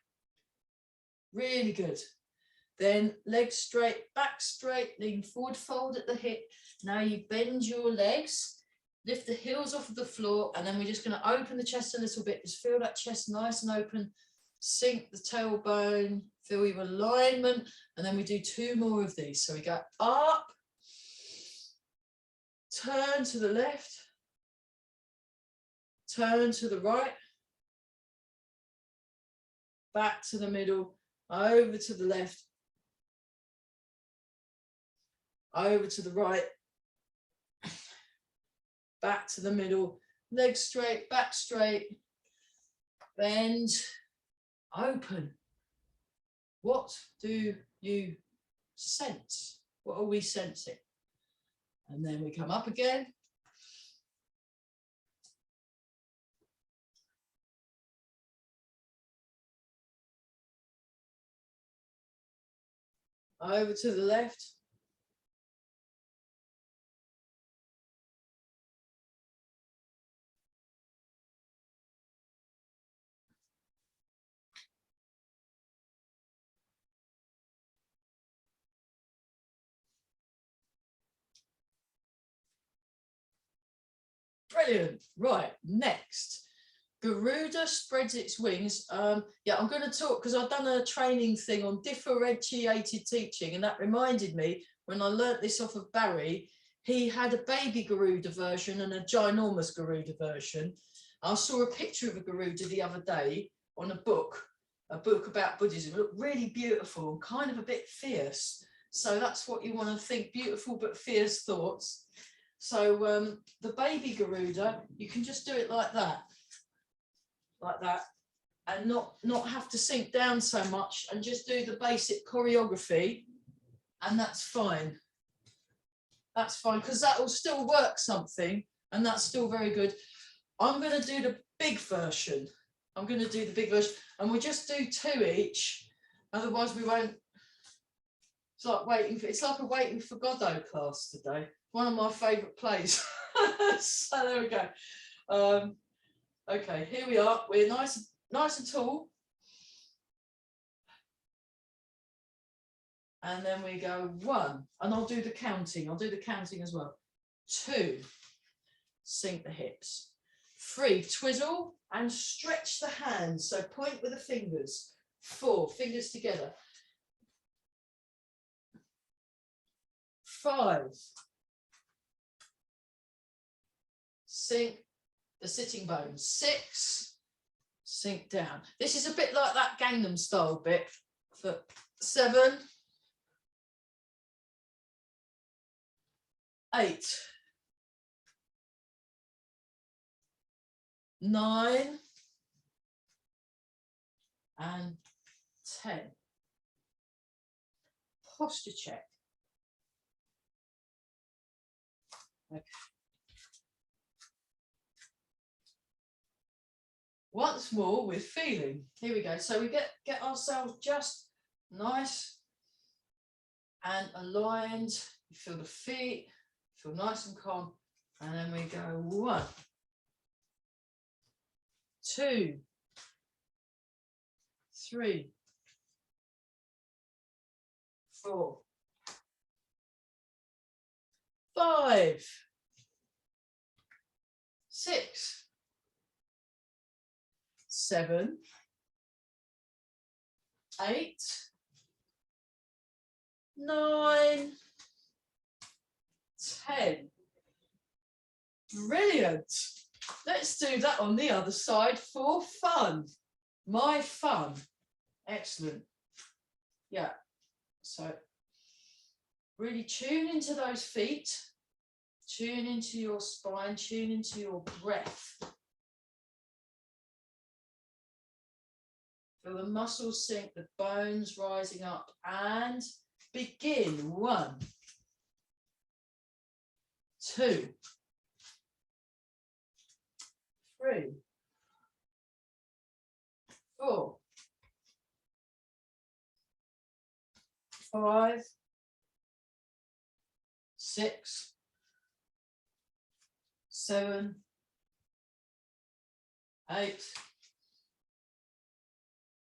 Really good. Then legs straight, back straight, lean forward, fold at the hip. Now you bend your legs, lift the heels off of the floor, and then we're just going to open the chest a little bit. Just feel that chest nice and open. Sink the tailbone, feel your alignment, and then we do 2 more of these. So we go up, turn to the left, turn to the right, back to the middle, over to the left, over to the right, back to the middle, legs straight, back straight, bend, open. What do you sense? What are we sensing? And then we come up again. Over to the left. Brilliant. Right, next. Garuda spreads its wings. Yeah, I'm going to talk because I've done a training thing on differentiated teaching, and that reminded me when I learnt this off of Barry, he had a baby Garuda version and a ginormous Garuda version. I saw a picture of a Garuda the other day on a book about Buddhism. It looked really beautiful, kind of a bit fierce. So that's what you want to think, beautiful but fierce thoughts. So the baby Garuda, you can just do it like that, and not have to sink down so much, and just do the basic choreography, and that's fine. That's fine, because that will still work something, and that's still very good. I'm going to do the big version. I'm going to do the big version, and we'll just do 2 each. Otherwise, we won't. It's like a waiting for Godot class today. One of my favourite plays. So there we go. Okay, here we are. We're nice and tall. And then we go 1, and I'll do the counting. I'll do the counting as well. 2, sink the hips. 3, twiddle and stretch the hands. So point with the fingers. 4, fingers together. 5, sink the sitting bones. 6, sink down. This is a bit like that Gangnam Style bit. For 7, 8, 9, and 10. Posture check. Okay. Once more with feeling. Here we go. So we get ourselves just nice and aligned. You feel the feet, feel nice and calm. And then we go 1, 2, 3, 4, 5, 6, 7, 8, 9, 10. Brilliant. Let's do that on the other side for fun. My fun. Excellent. Yeah. So really tune into those feet. Tune into your spine. Tune into your breath. Feel the muscles sink, the bones rising up, and begin. 1, 2, 3, 4, 5, 6, 7, 8,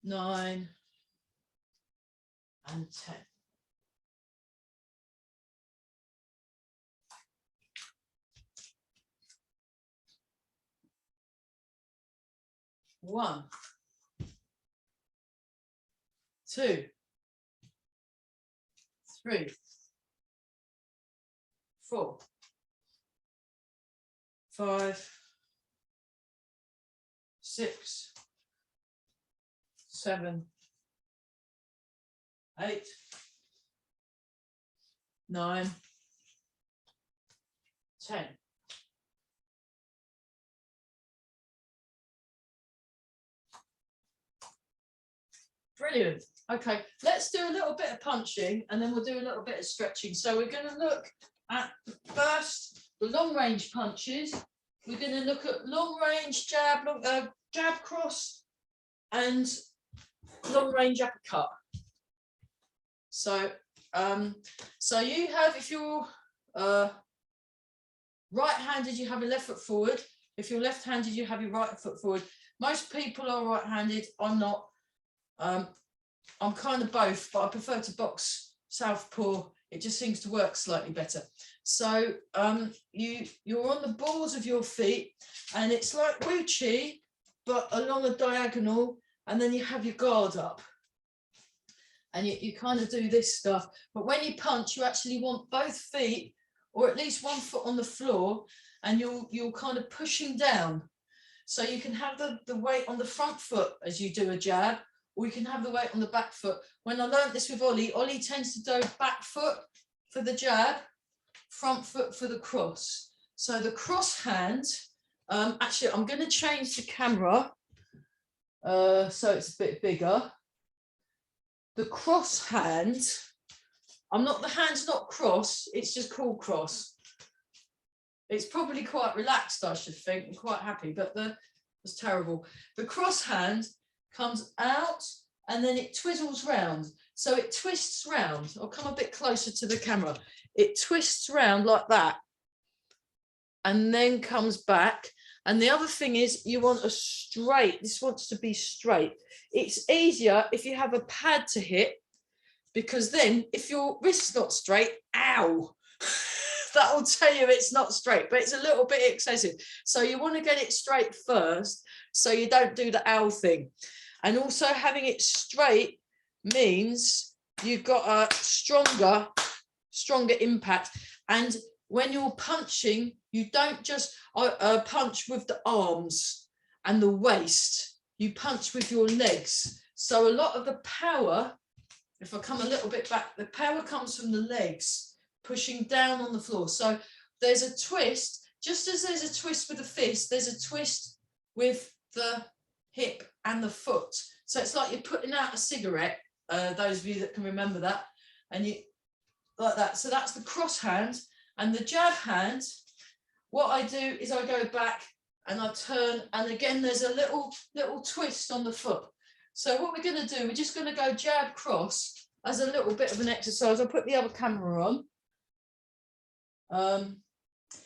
9, and 10. One, 2, 3, 4, 5, 6, 7, 8, 9, 10. Brilliant. Okay, let's do a little bit of punching and then we'll do a little bit of stretching. So we're going to look at first the long range punches. We're going to look at long range jab, jab cross and long range uppercut. So, so you have, if you're right-handed, you have your left foot forward. If you're left-handed, you have your right foot forward. Most people are right-handed. I'm not. I'm kind of both, but I prefer to box southpaw. It just seems to work slightly better. So you're on the balls of your feet, and it's like Wu Chi, but along a diagonal, and then you have your guard up. And you kind of do this stuff. But when you punch, you actually want both feet, or at least one foot on the floor, and you're kind of pushing down. So you can have the weight on the front foot as you do a jab, or you can have the weight on the back foot. When I learned this with Ollie tends to do back foot for the jab, front foot for the cross. So the cross hand, actually, I'm going to change the camera so it's a bit bigger. The cross hand, the hand's not cross, it's just called cross. It's probably quite relaxed, I should think, and quite happy, but it's terrible. The cross hand comes out and then it twizzles round. So it twists round. I'll come a bit closer to the camera. It twists round like that and then comes back. And the other thing is you want a straight, this wants to be straight. It's easier if you have a pad to hit, because then if your wrist's not straight, ow, that will tell you it's not straight, but it's a little bit excessive. So you want to get it straight first so you don't do the ow thing. And also having it straight means you've got a stronger impact. And when you're punching, you don't just punch with the arms and the waist. You punch with your legs. So a lot of the power, if I come a little bit back, the power comes from the legs, pushing down on the floor. So there's a twist, just as there's a twist with the fist, there's a twist with the hip and the foot. So it's like you're putting out a cigarette, those of you that can remember that, and you like that. So that's the cross hand. And the jab hand, what I do is I go back and I turn, and again there's a little twist on the foot. So what we're going to do, we're just going to go jab cross as a little bit of an exercise. I'll put the other camera on.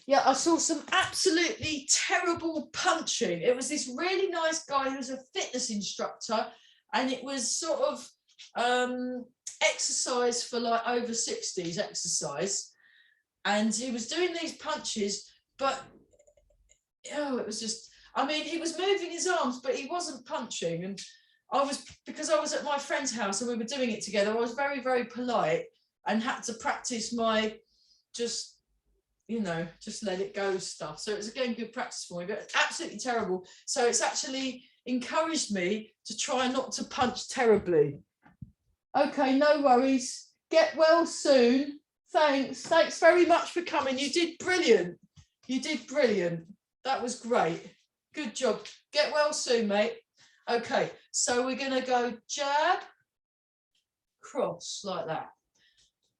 Yeah, I saw some absolutely terrible punching. It was this really nice guy who was a fitness instructor, and it was sort of exercise for like over 60s exercise. And he was doing these punches, but it was just, I mean, he was moving his arms, but he wasn't punching. And because I was at my friend's house and we were doing it together, I was very, very polite and had to practice my just let it go stuff. So it was, again, good practice for me, but absolutely terrible. So it's actually encouraged me to try not to punch terribly. Okay, no worries. Get well soon. Thanks very much for coming. You did brilliant. That was great. Good job. Get well soon, mate. Okay, so we're going to go jab, cross, like that.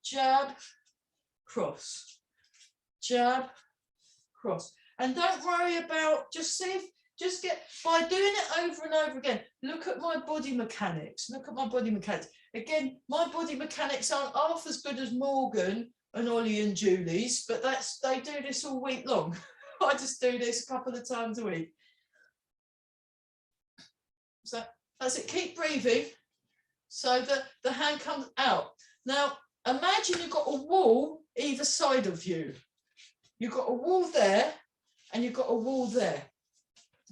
Jab, cross. Jab, cross. And don't worry about, just get, by doing it over and over again, look at my body mechanics. Again, my body mechanics aren't half as good as Morgan and Ollie and Julie's, but they do this all week long. I just do this a couple of times a week. So that's it. Keep breathing so that the hand comes out. Now, imagine you've got a wall either side of you. You've got a wall there and you've got a wall there.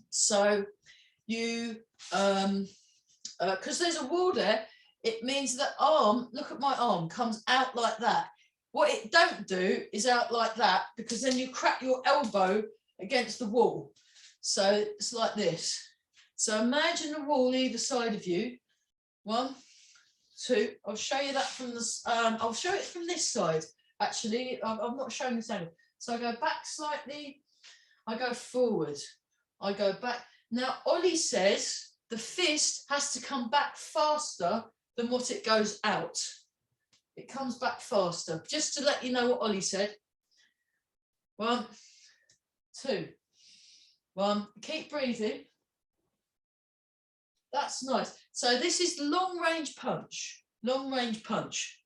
So you, because there's a wall there, it means that arm, look at my arm, comes out like that. What it don't do is out like that, because then you crack your elbow against the wall. So it's like this. So imagine a wall either side of you, 1, 2. I'll show you that from this. I'll show it from this side. Actually, I've not shown this angle. So I go back slightly. I go forward. I go back. Now, Ollie says the fist has to come back faster than what it goes out. It comes back faster. Just to let you know what Ollie said. 1, 2, 1. Keep breathing. That's nice. So this is long range punch. Long range punch.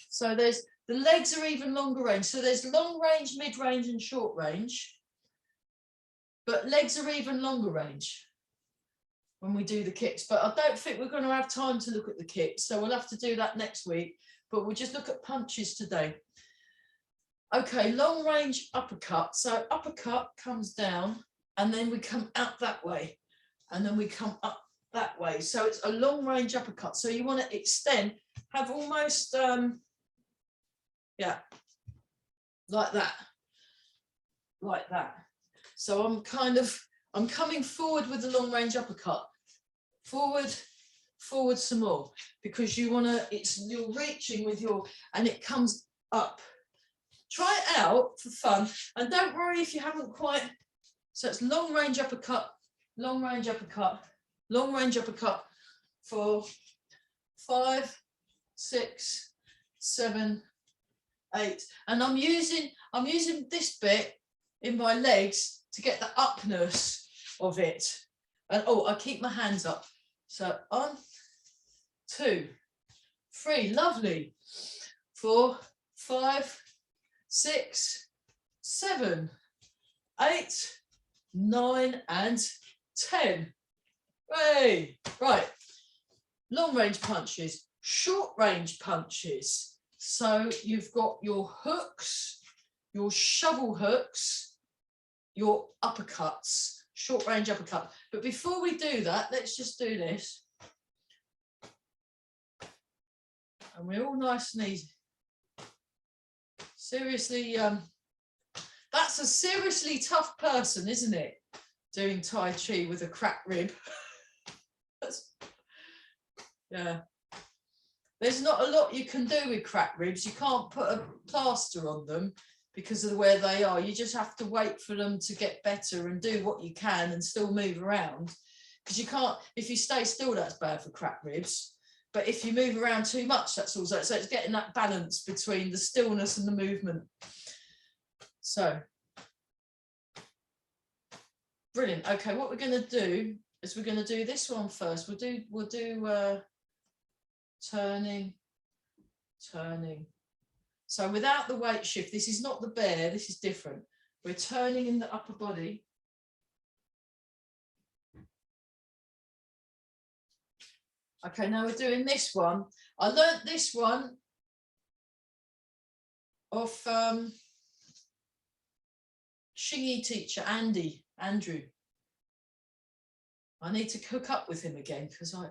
So there's the legs are even longer range. So there's long range, mid range, and short range. But legs are even longer range when we do the kicks. But I don't think we're going to have time to look at the kicks. So we'll have to do that next week. But we'll just look at punches today. Okay, long range uppercut. So uppercut comes down and then we come out that way. And then we come up that way. So it's a long range uppercut. So you want to extend, have almost, yeah, like that. Like that. So I'm coming forward with the long range uppercut. Forward, forward some more, because you want to, you're reaching with your, and it comes up. Try it out for fun, and don't worry if you haven't quite. So it's long range uppercut, long range uppercut, long range uppercut for 5, 6, 7, 8, and I'm using this bit in my legs to get the upness of it. And I keep my hands up. So 1, 2, 3, lovely. 4, 5, 6, 7, 8, 9, and 10. Hey, right. Long range punches, short range punches. So you've got your hooks, your shovel hooks, your uppercuts, short range uppercut. But before we do that, let's just do this. And we're all nice and easy. Seriously, that's a seriously tough person, isn't it? Doing Tai Chi with a cracked rib. Yeah. There's not a lot you can do with cracked ribs. You can't put a plaster on them because of where they are. You just have to wait for them to get better and do what you can and still move around. Because you can't, if you stay still, that's bad for cracked ribs. But if you move around too much, that's also, so it's getting that balance between the stillness and the movement. So, brilliant. Okay, what we're going to do is we're going to do this one first. We'll do turning, turning. So without the weight shift, this is not the bear, this is different. We're turning in the upper body. Okay, now we're doing this one. I learnt this one off Shingy teacher, Andrew. I need to hook up with him again because I...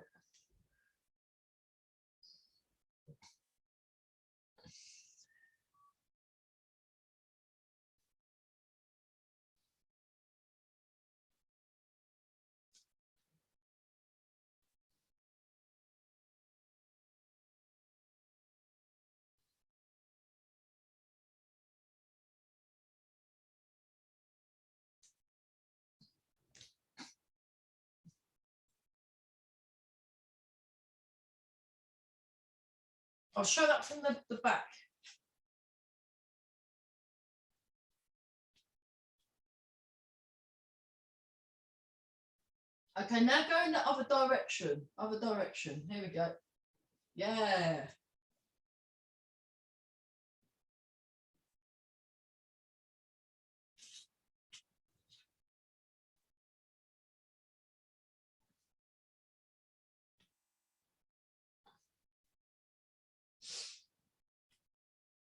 I'll show that from the back. Okay, now go in the other direction. Other direction. Here we go. Yeah.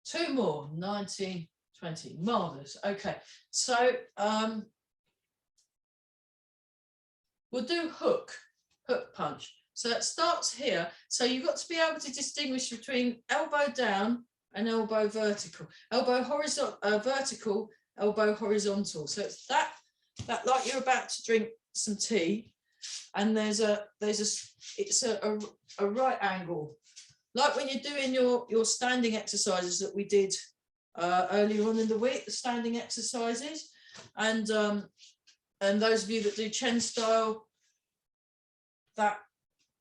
Two more, 19, 20. Marvelous. Okay, so we'll do hook punch. So that starts here. So you've got to be able to distinguish between elbow down and elbow vertical. Elbow horizontal, vertical, elbow horizontal. So it's that like you're about to drink some tea. and it's a right angle, like when you're doing your standing exercises that we did earlier on in the week, the standing exercises, and those of you that do Chen style, that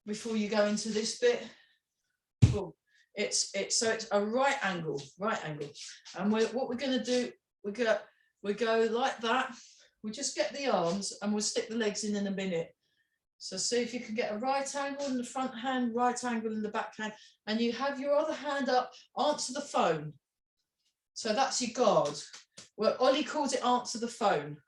before you go into this bit, cool. It's a right angle, and what we're going to do, we go like that. We just get the arms and we'll stick the legs in a minute. So see if you can get a right angle in the front hand, right angle in the back hand, and you have your other hand up, answer the phone. So that's your guard. Well, Ollie calls it answer the phone.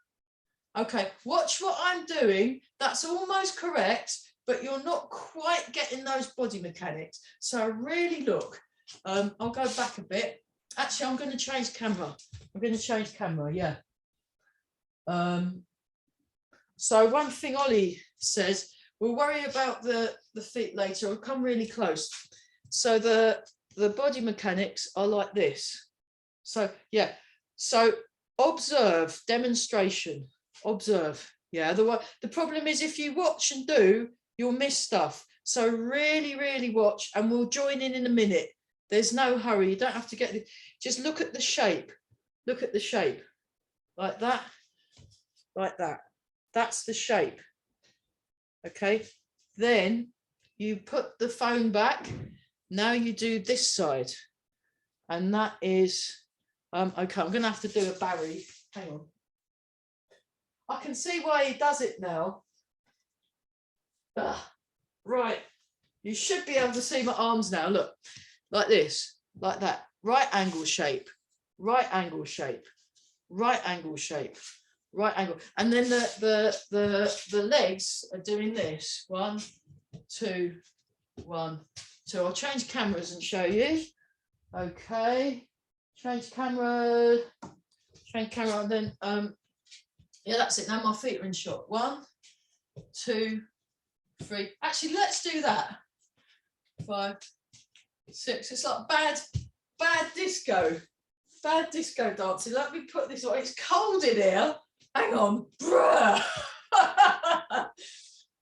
Okay, watch what I'm doing. That's almost correct, but you're not quite getting those body mechanics. So really look, I'll go back a bit. Actually, I'm going to change camera. Yeah. So one thing Ollie says, we'll worry about the feet later. I'll come really close. So the body mechanics are like this. So yeah, so observe, demonstration, observe. Yeah, the problem is if you watch and do, you'll miss stuff. So really, really watch, and we'll join in a minute. There's no hurry. You don't have to get, just look at the shape. Look at the shape, like that, like that. That's the shape. Okay, then you put the phone back. Now you do this side, and that is, okay, I'm going to have to do a Barry. Hang on. I can see why he does it now. Right, you should be able to see my arms now. Look, like this, like that. Right angle shape, right angle shape, right angle shape, right angle. And then the legs are doing this. 1, 2, 1, 2. I'll change cameras and show you. Okay, change camera, and then yeah, that's it. Now my feet are in shot. 1, 2, 3. Actually, let's do that. 5, 6. It's like bad disco dancing. Let me put this on. It's cold in here. Hang on. Bruh.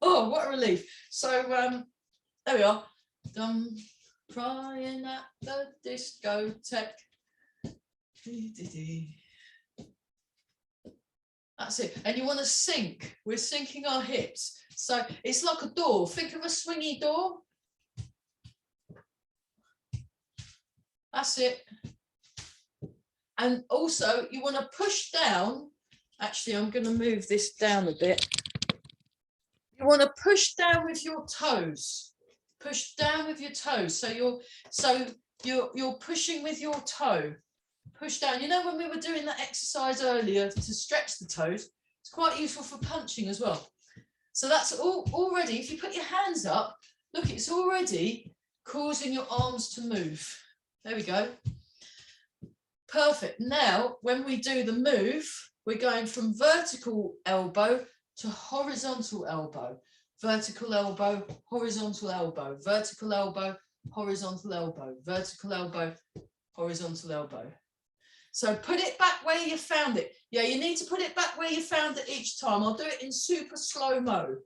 Oh, what a relief. So there we are. Crying at the discotheque. That's it. And you want to sink. We're sinking our hips. So it's like a door. Think of a swingy door. That's it. And also you want to push down. Actually, I'm going to move this down a bit. You want to push down with your toes. Push down with your toes. So you're pushing with your toe. Push down. You know, when we were doing that exercise earlier to stretch the toes, it's quite useful for punching as well. So that's already, if you put your hands up, look, it's already causing your arms to move. There we go. Perfect. Now, when we do the move, we're going from vertical elbow to horizontal elbow. Vertical elbow, horizontal elbow, vertical elbow, horizontal elbow, vertical elbow, horizontal elbow. So put it back where you found it. Yeah, you need to put it back where you found it each time. I'll do it in super slow-mo.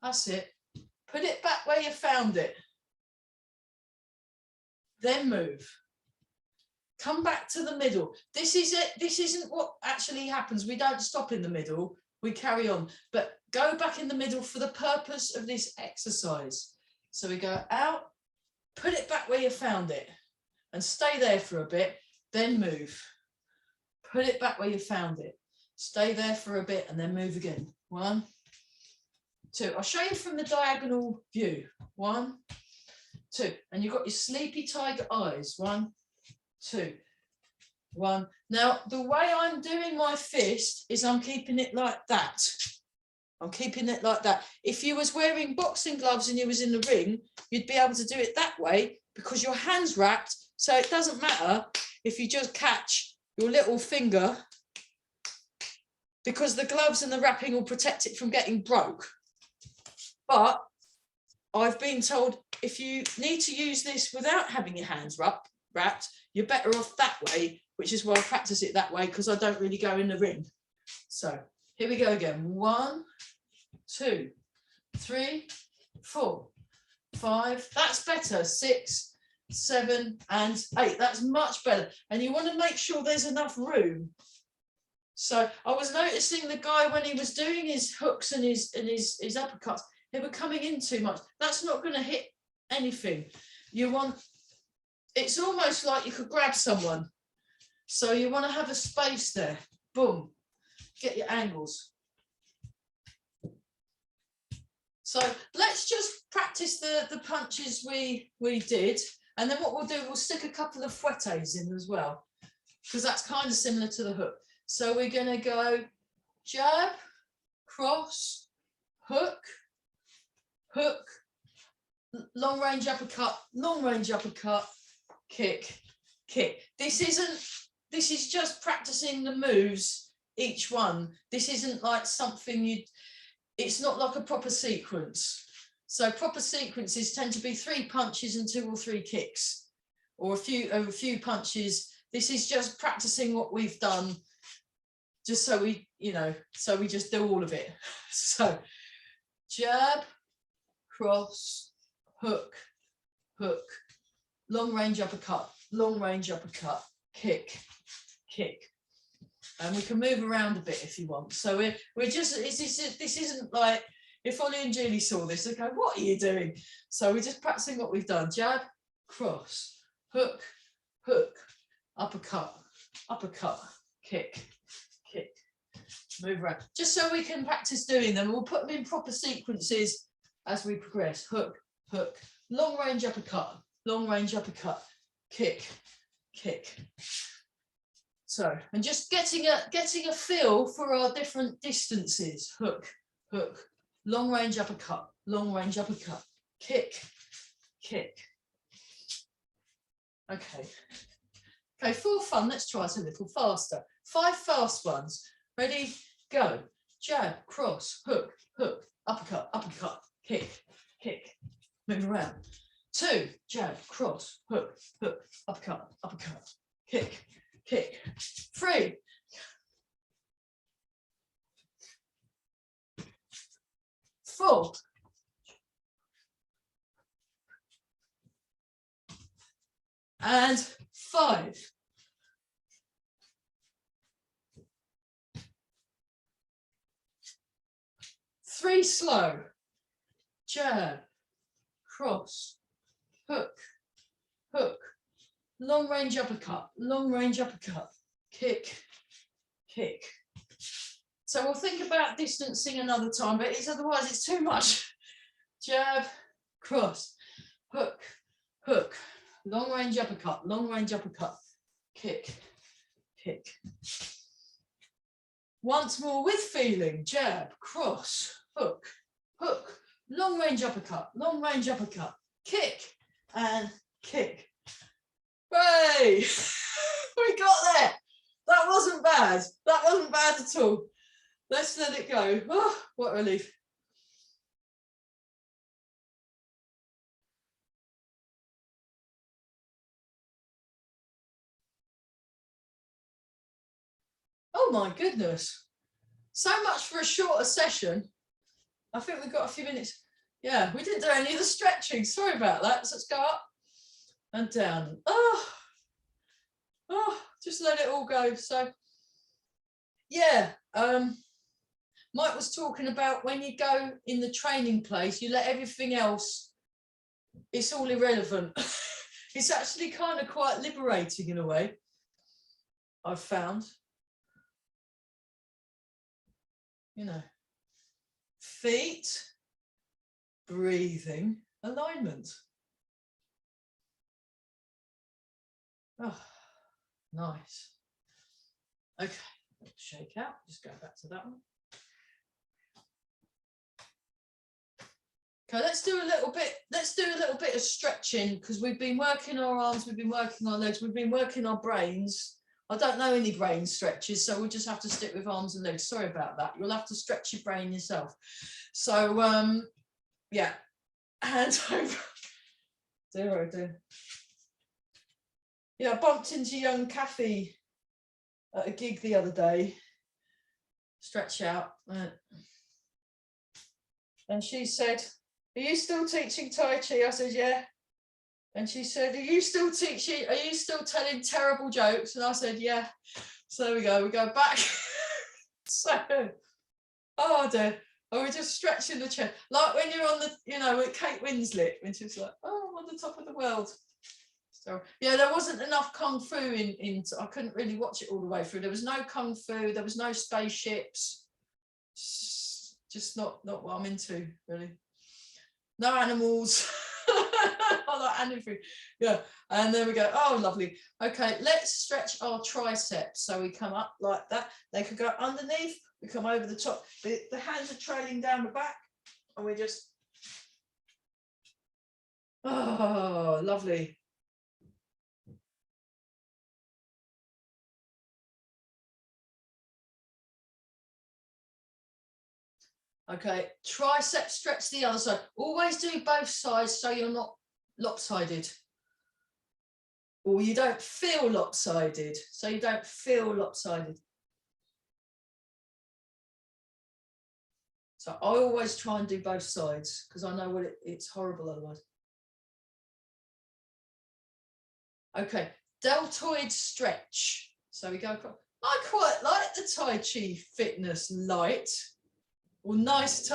That's it. Put it back where you found it. Then move. Come back to the middle. This is it. This isn't what actually happens. We don't stop in the middle. We carry on. But go back in the middle for the purpose of this exercise. So we go out, put it back where you found it, and stay there for a bit, then move. Put it back where you found it. Stay there for a bit and then move again. 1, 2. I'll show you from the diagonal view. 1, 2. And you've got your sleepy tiger eyes. 1, 2, 1. Now, the way I'm doing my fist is I'm keeping it like that. I'm keeping it like that. If you was wearing boxing gloves and you was in the ring, you'd be able to do it that way because your hand's wrapped. So it doesn't matter if you just catch your little finger because the gloves and the wrapping will protect it from getting broke. But I've been told if you need to use this without having your hands wrapped, wrapped, you're better off that way, which is why I practice it that way, because I don't really go in the ring. So here we go again. 1, 2, 3, 4, 5. That's better. 6, 7, and 8. That's much better. And you want to make sure there's enough room. So I was noticing the guy when he was doing his hooks and his uppercuts, they were coming in too much. That's not going to hit anything. You want, it's almost like you could grab someone. So you want to have a space there. Boom. Get your angles. So let's just practice the punches we did. And then what we'll do, we'll stick a couple of fouettes in as well, because that's kind of similar to the hook. So we're going to go jab, cross, hook, hook, long range uppercut, kick, kick. This is just practicing the moves, each one. This isn't like something it's not like a proper sequence. So proper sequences tend to be 3 punches and 2 or 3 kicks, or a few punches. This is just practicing what we've done, just so we, so we just do all of it. So jab, cross, hook, hook, long range uppercut, kick, kick. And we can move around a bit if you want. So we're just, this isn't like, if Ollie and Julie saw this, they go, what are you doing? So we're just practicing what we've done. Jab, cross, hook, hook, uppercut, kick, kick, move around. Just so we can practice doing them. We'll put them in proper sequences as we progress. Hook, hook, long range uppercut, kick, kick. So, and just getting a feel for our different distances. Hook, hook, long range uppercut, kick, kick. Okay. Okay, for fun, let's try it a little faster. 5 fast ones. Ready, go. Jab, cross, hook, hook, uppercut, kick, kick. Move around. 2, jab, cross, hook, hook, uppercut, kick, kick. 3. 4. 5. 3 slow. Jab, cross, hook, hook, long range uppercut, kick, kick. So we'll think about distancing another time, but otherwise it's too much. Jab, cross, hook, hook, long range uppercut, kick, kick. Once more with feeling. Jab, cross, hook, hook, long range uppercut, kick, and kick. Hooray! We got there. That wasn't bad. That wasn't bad at all. Let's let it go. Oh, what a relief. Oh my goodness. So much for a shorter session. I think we've got a few minutes. Yeah, we didn't do any of the stretching. Sorry about that. So let's go up and down. Oh, just let it all go. So yeah, Mike was talking about when you go in the training place, you let everything else, it's all irrelevant. It's actually kind of quite liberating in a way, I've found. Feet, breathing, alignment. Oh, nice. Okay, let's shake out. Just go back to that one. Okay, let's do a little bit of stretching, because we've been working our arms, we've been working our legs, we've been working our brains. I don't know any brain stretches, so we'll just have to stick with arms and legs. Sorry about that. You'll have to stretch your brain yourself. So yeah, hands over. 0, Yeah, I bumped into young Kathy at a gig the other day. Stretch out. And she said, "Are you still teaching Tai Chi?" I said, "Yeah." And she said, "Are you still teaching? Are you still telling terrible jokes?" And I said, "Yeah." So there we go. We go back. So, oh dear. Or we're just stretching the chest. Like when you're on the, you know, with Kate Winslet, when she was like, "Oh, I'm on the top of the world." So yeah, there wasn't enough kung fu in I couldn't really watch it all the way through. There was no kung fu, there was no spaceships. Just not what I'm into, really. No animals. I like anything. Yeah. And there we go. Oh, lovely. Okay, let's stretch our triceps. So we come up like that. They could go underneath. We come over the top. The hands are trailing down the back. And we just, oh, lovely. Okay, tricep stretch the other side. Always do both sides so you're not lopsided. Or you don't feel lopsided. So you don't feel lopsided. So I always try and do both sides because I know what it's horrible otherwise. Okay, deltoid stretch. So we go, I quite like the Tai Chi fitness light. Well, nice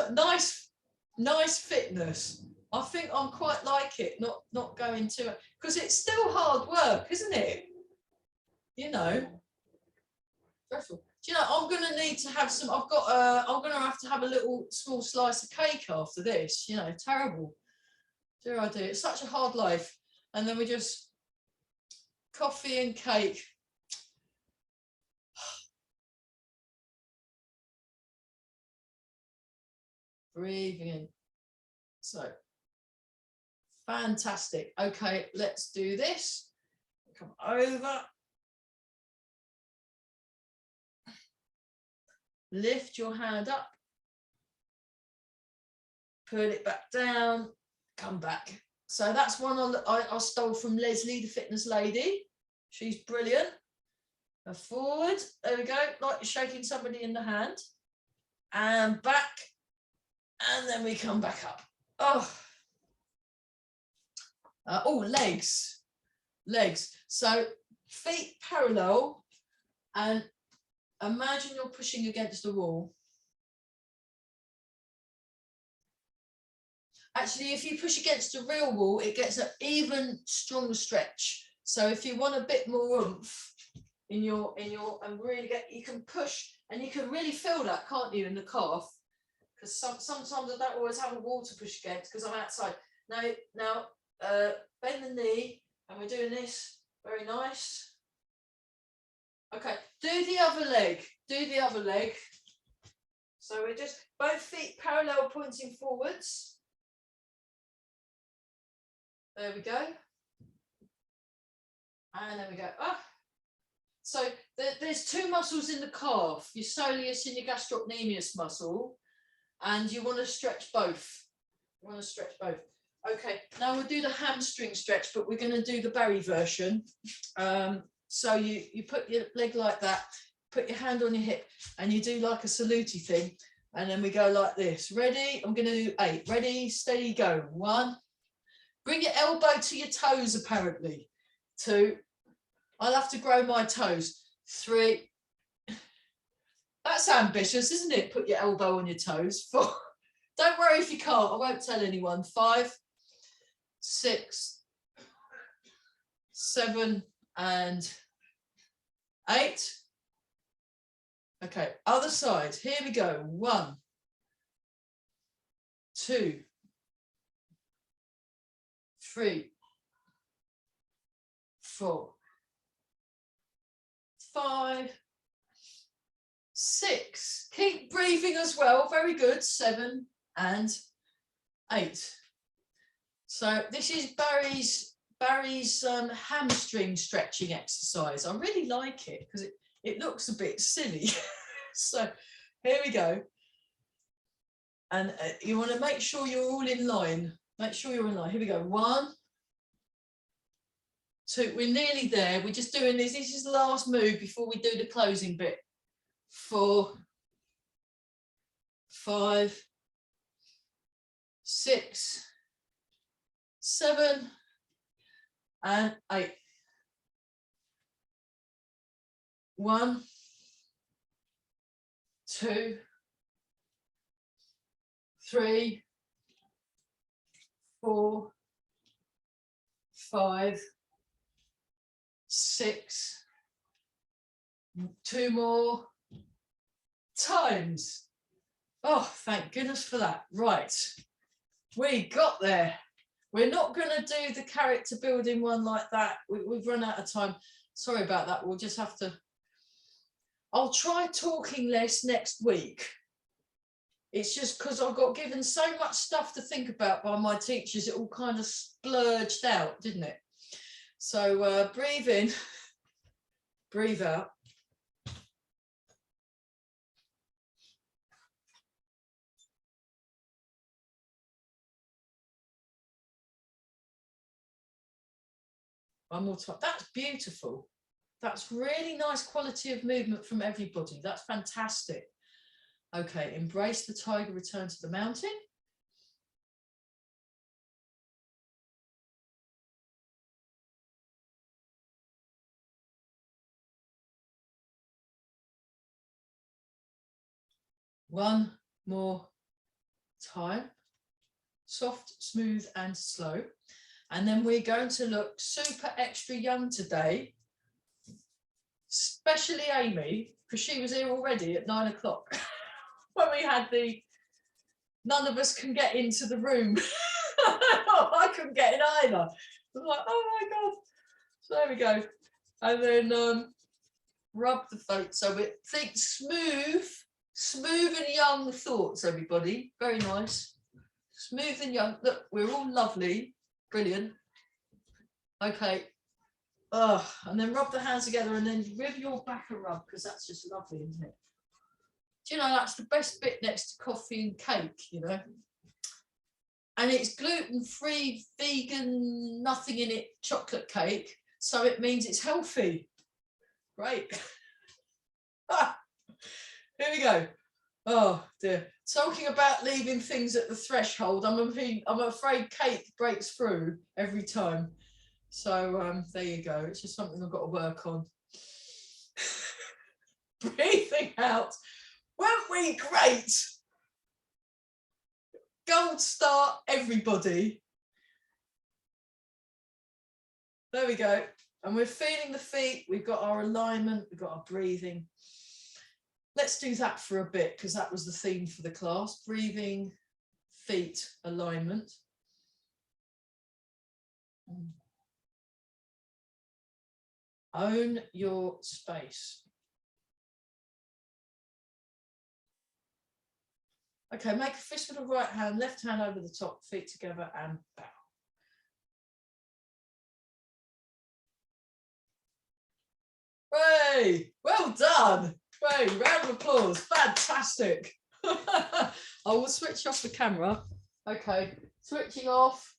fitness. I think I'm quite like it, not going to it, because it's still hard work, isn't it? You know, dreadful. Do you know, I'm going to need to have some, I'm going to have to have a little small slice of cake after this, you know, terrible. Dear I do, it's such a hard life. And then we just, coffee and cake. Breathing in. So, fantastic. Okay, let's do this. Come over. Lift your hand up. Put it back down. Come back. So that's one I stole from Leslie, the fitness lady. She's brilliant. Now forward. There we go. Like you're shaking somebody in the hand. And back. And then we come back up. Oh. Oh, legs. Legs. So feet parallel. And imagine you're pushing against the wall. Actually, if you push against a real wall, it gets an even stronger stretch. So if you want a bit more oomph in your and really you can push and you can really feel that, can't you, in the calf? Because sometimes I don't always have a wall to push against because I'm outside. Now bend the knee and we're doing this. Very nice. Okay, do the other leg. Do the other leg. So we're just both feet parallel pointing forwards. There we go. And then we go, ah. So there's two muscles in the calf, your soleus and your gastrocnemius muscle, and you want to stretch both. You want to stretch both. Okay, now we'll do the hamstring stretch, but we're going to do the Barry version. So you put your leg like that, put your hand on your hip, and you do like a salute thing, and then we go like this. Ready? I'm going to do 8. Ready, steady, go. 1. Bring your elbow to your toes, apparently. 2. I'll have to grow my toes. 3. That's ambitious, isn't it? Put your elbow on your toes. 4. Don't worry if you can't. I won't tell anyone. 5, 6, 7, and 8. Okay, other side. Here we go. 1, 2, 3, 4, 5, 6. Keep breathing as well. Very good. 7 and 8. So this is Barry's hamstring stretching exercise. I really like it because it looks a bit silly. So here we go. And you want to make sure you're all in line. Make sure you're in line. Here we go. 1, 2. We're nearly there. We're just doing this. This is the last move before we do the closing bit. 4, 5, 6, 7, and 8. 1, 2, 3, 4, 5, 6. 2 more times. Oh, thank goodness for that. Right, we got there. We're not going to do the character building one like that. We've run out of time. Sorry about that. We'll just have to. I'll try talking less next week. It's just because I got given so much stuff to think about by my teachers, it all kind of splurged out, didn't it? So breathe in, breathe out. One more time. That's beautiful. That's really nice quality of movement from everybody. That's fantastic. Okay, embrace the tiger, return to the mountain. One more time. Soft, smooth, and slow. And then we're going to look super extra young today, especially Amy, because she was here already at 9 o'clock when we had the none of us can get into the room. I couldn't get in either. I was like, oh my God. So there we go. And then rub the throat. So we think smooth and young thoughts, everybody. Very nice. Smooth and young. Look, we're all lovely. Brilliant. Okay. And then rub the hands together and then give your back a rub, because that's just lovely, isn't it? Do you know, that's the best bit next to coffee and cake, you know. And it's gluten-free, vegan, nothing in it, chocolate cake. So it means it's healthy. Great. Here we go. Oh dear. Talking about leaving things at the threshold, I'm afraid cake breaks through every time. So there you go. It's just something I've got to work on. Breathing out. Weren't we great? Gold star, everybody. There we go. And we're feeling the feet. We've got our alignment. We've got our breathing. Let's do that for a bit, because that was the theme for the class. Breathing, feet, alignment. Own your space. Okay, make a fist with the right hand, left hand over the top, feet together and bow. Hey, well done. Hey, round of applause. Fantastic. I will switch off the camera. Okay, switching off.